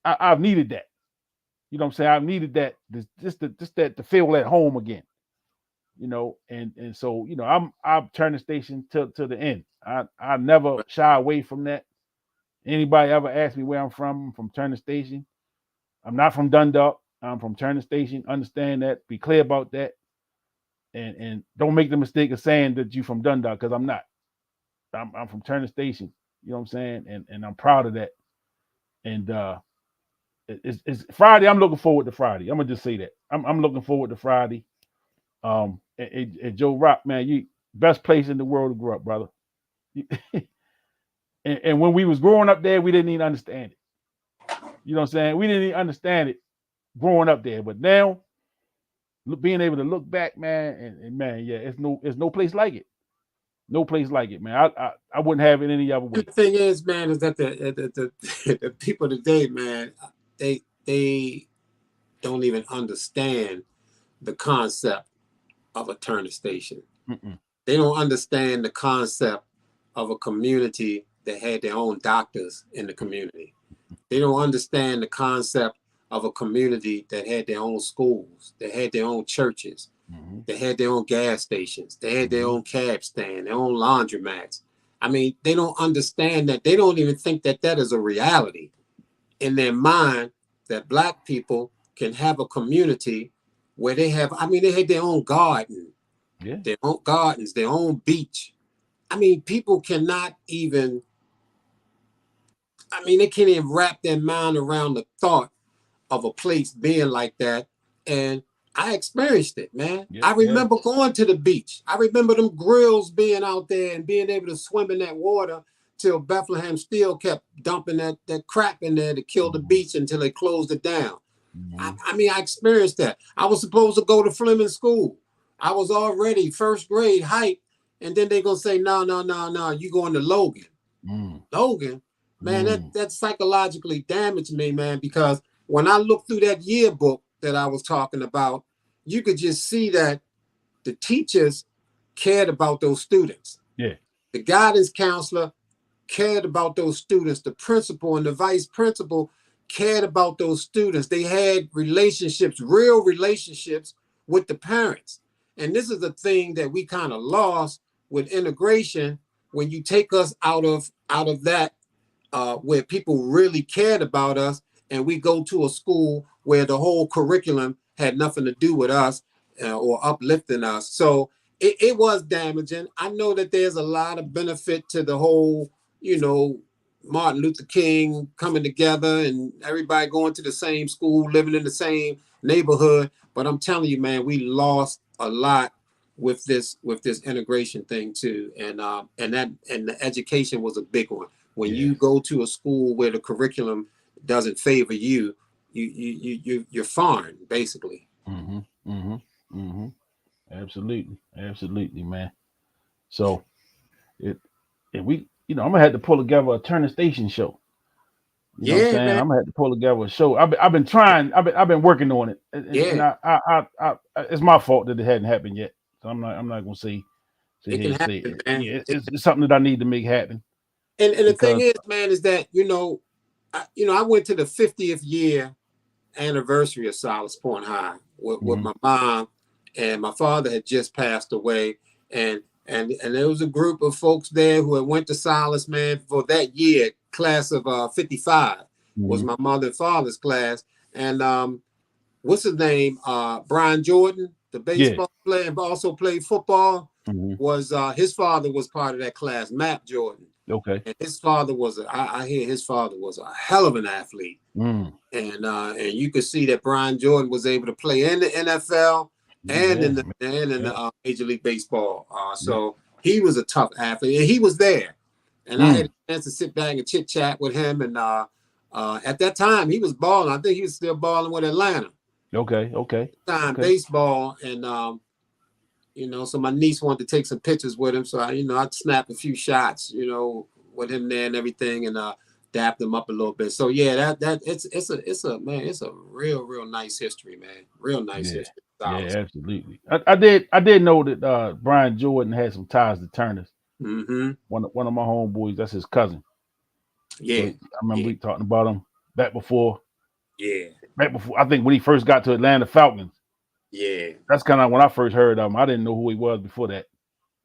I've needed that. You know what I'm saying? I've needed that just that to feel at home again. And so I've turned the station to the end. I never shy away from that. Anybody ever ask me where I'm from Turner Station. I'm not from Dundalk. I'm from Turner Station. Understand that. Be clear about that. And don't make the mistake of saying that you're from Dundalk, because I'm not. I'm from Turner Station. You know what I'm saying? And I'm proud of that. And it's Friday. I'm looking forward to Friday. I'm gonna just say that. I'm looking forward to Friday. And Joe Rock, man, you best place in the world to grow up, brother. and when we was growing up there, we didn't even understand it. You know what I'm saying? We didn't even understand it growing up there. But now, being able to look back, man, and man, yeah, it's no place like it. No place like it, man. I wouldn't have it any other way. The thing is, man, is that the people today, man, they don't even understand the concept of a turner station. Mm-mm. They don't understand the concept of a community that had their own doctors in the community. They don't understand the concept of a community that had their own schools, that had their own churches, Mm-hmm. they had their own gas stations, they had their own cab stand, their own laundromats. I mean, they don't understand that. They don't even think that that is a reality in their mind, that Black people can have a community where they have, I mean, they had their own garden, their own gardens, their own beach. I mean, people cannot even, I mean, they can't even wrap their mind around the thought of a place being like that. And I experienced it, man. I remember going to the beach. I remember them grills being out there and being able to swim in that water till Bethlehem Steel kept dumping that crap in there to kill the beach until they closed it down. I mean, I experienced that. I was supposed to go to Fleming School. I was already first grade height, and then they're going to say, no, you going to Logan. Logan, man, that psychologically damaged me, man, because when I looked through that yearbook that I was talking about, you could just see that the teachers cared about those students. Yeah. The guidance counselor cared about those students. The principal and the vice principal cared about those students. They had relationships, real relationships with the parents. And this is a thing that we kind of lost with integration when you take us out of that where people really cared about us, and we go to a school where the whole curriculum had nothing to do with us or uplifting us. So it was damaging. I know that there's a lot of benefit to the whole, Martin Luther King coming together and everybody going to the same school, living in the same neighborhood. But I'm telling you, man, we lost a lot with this integration thing too. And the education was a big one. When you go to a school where the curriculum doesn't favor you, you're foreign, basically. Absolutely, man. So I'm gonna have to pull together a Turner Station show. You know what I'm saying? Man. I'm gonna have to pull together a show. I've been trying. I've been working on it. And I it's my fault that it hadn't happened yet. So I'm not gonna say it can happen, man. Yeah, it's something that I need to make happen. And the thing is, man, is that I went to the 50th year anniversary of Solace Point High with my mom, and my father had just passed away, and there was a group of folks there who had went to Solace, man, for that year. Class of 55 was my mother and father's class, and what's his name? Brian Jordan, the baseball player, and also played football. Was his father was part of that class, Matt Jordan. Okay. And his father was I hear his father was a hell of an athlete. And you could see that Brian Jordan was able to play in the NFL and in the Major League Baseball. So he was a tough athlete, and he was there. And I had a chance to sit back and chit chat with him. And at that time, he was balling. I think he was still balling with Atlanta. Okay. Baseball, and so my niece wanted to take some pictures with him. So I'd snap a few shots, with him there and everything, and dap them up a little bit. So yeah, it's a real nice history, man. Real nice history. Yeah, absolutely. I did know that Brian Jordan had some ties to Turners. One of my homeboys, that's his cousin. Yeah, so I remember we talking about him back before. Yeah, back before, I think when he first got to Atlanta Falcons. Yeah, that's kind of when I first heard of him. I didn't know who he was before that.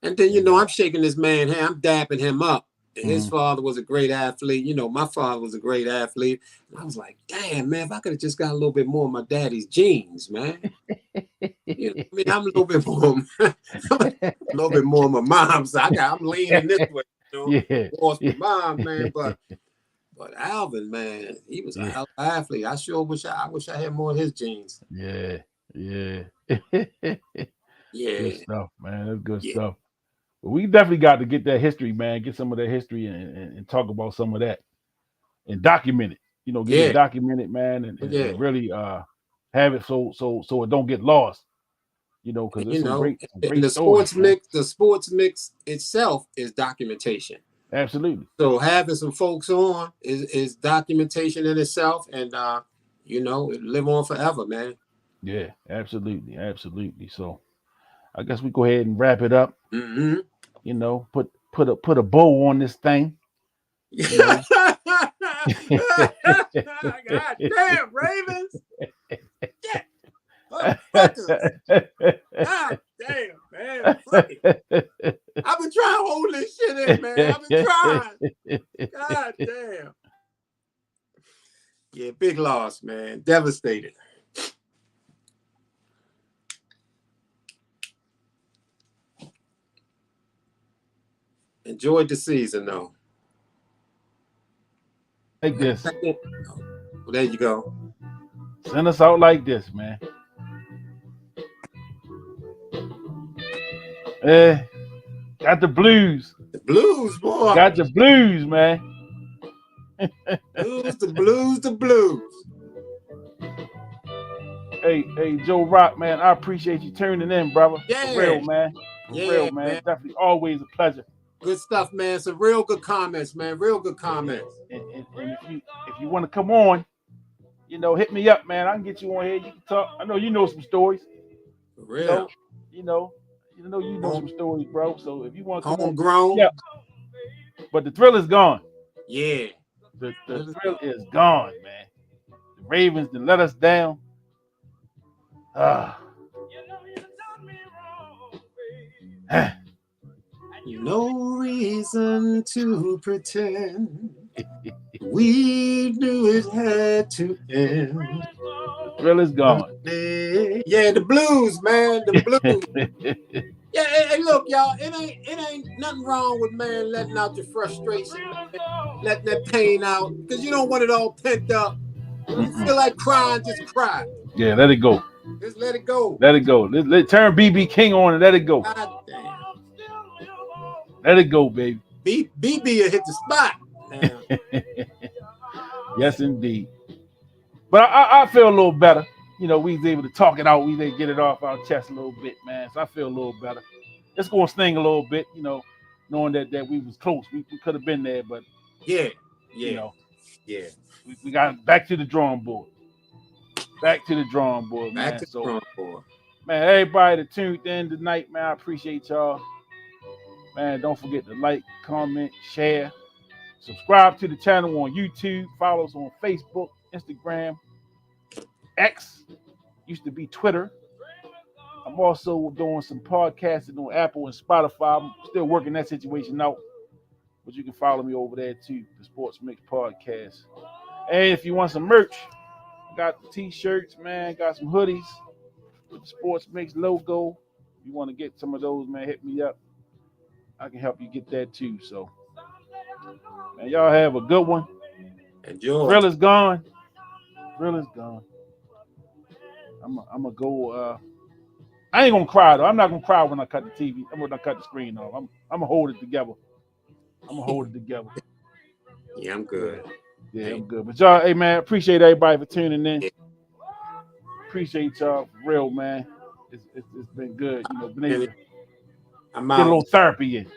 And then I'm shaking this man hand, I'm dapping him up. His father was a great athlete. My father was a great athlete. And I was like, damn, man, if I could have just got a little bit more of my daddy's genes, man. I'm a little bit more, of my mom's. I'm leaning this way, towards my mom, man. But Alvin, man, he was a hell of an athlete. I sure wish I had more of his genes. Yeah. Yeah. Good stuff, man. That's good stuff. But we definitely got to get that history, man. Get some of that history and talk about some of that and document it. Get it documented, man, and really have it so it don't get lost. You know, because You there's some know, great and the stories, sports man. mix, the sports mix itself is documentation. Absolutely. So having some folks on is documentation in itself, and you know, it live on forever, man. Yeah, absolutely, absolutely. So I guess we go ahead and wrap it up. Mm-hmm. You know, put a bow on this thing. You know. God damn, Ravens. Yeah. Motherfuckers. God damn, man. Fuck it. I've been trying to hold this shit in, man. I've been trying. God damn. Yeah, big loss, man. Devastated. Enjoyed the season, though. Like this. Well, there you go. Send us out like this, man. Got the blues. The blues, boy. Got the blues, man. The blues. Hey, Joe Rock, man. I appreciate you tuning in, brother. Yeah. For real, man. For Yeah, real, man. Definitely always a pleasure. Good stuff, man. Some real good comments, man. Real good comments. And if you want to come on, you know, hit me up, man. I can get you on here. You can talk. I know you know some stories. For real. You know some stories, bro. So if you want to come homegrown, on, yeah. But the thrill is gone. Yeah. The thrill is gone, man. The Ravens done let us down. No reason to pretend. We knew it had to end. The thrill is gone. Yeah, the blues, man. The blues. Yeah, hey, look, y'all. It ain't nothing wrong with, man, letting out your frustration, man, letting that pain out, because you don't want it all pent up. You feel like crying, just cry. Yeah, let it go. Just let it go. Let it go. Let turn BB King on and let it go. God damn. Let it go, baby. BB will hit the spot. Yes, indeed. But I feel a little better. You know, we was able to talk it out. We did get it off our chest a little bit, man. So I feel a little better. It's going to sting a little bit, you know, knowing that we was close. We could have been there, but yeah. You know, yeah. We got back to the drawing board. Back to the drawing board, man. Man, everybody that tuned in tonight, man, I appreciate y'all. Man, don't forget to like, comment, share, subscribe to the channel on YouTube, follow us on Facebook, Instagram, X, used to be Twitter. I'm also doing some podcasting on Apple and Spotify. I'm still working that situation out, but you can follow me over there too, the Sports Mix Podcast. And if you want some merch, I got the t-shirts, man, got some hoodies with the Sports Mix logo. If you want to get some of those, man, hit me up. I can help you get that too. So, man, y'all have a good one. Enjoy. Thrill is gone. Thrill is gone. I'm gonna go. I ain't gonna cry though. I'm not gonna cry when I cut the TV. I'm gonna cut the screen off. I'm gonna hold it together. Yeah, I'm good. Yeah, I'm good. But y'all, hey man, appreciate everybody for tuning in. Appreciate y'all for real, man. It's been good. You know, been able to get a little therapy in.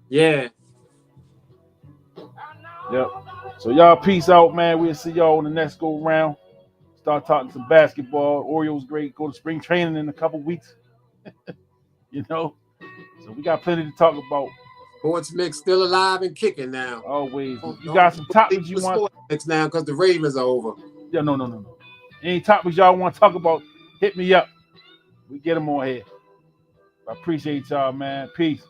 Yeah. Yep. So y'all peace out, man. We'll see y'all on the next go round. Start talking some basketball. Orioles great. Go to spring training in a couple weeks. You know. So we got plenty to talk about. Sports Mix still alive and kicking now. Always. You got some topics you want? Sports Mix now because the Ravens are over. Yeah, no. Any topics y'all want to talk about, hit me up. We get them on here. I appreciate y'all, man. Peace.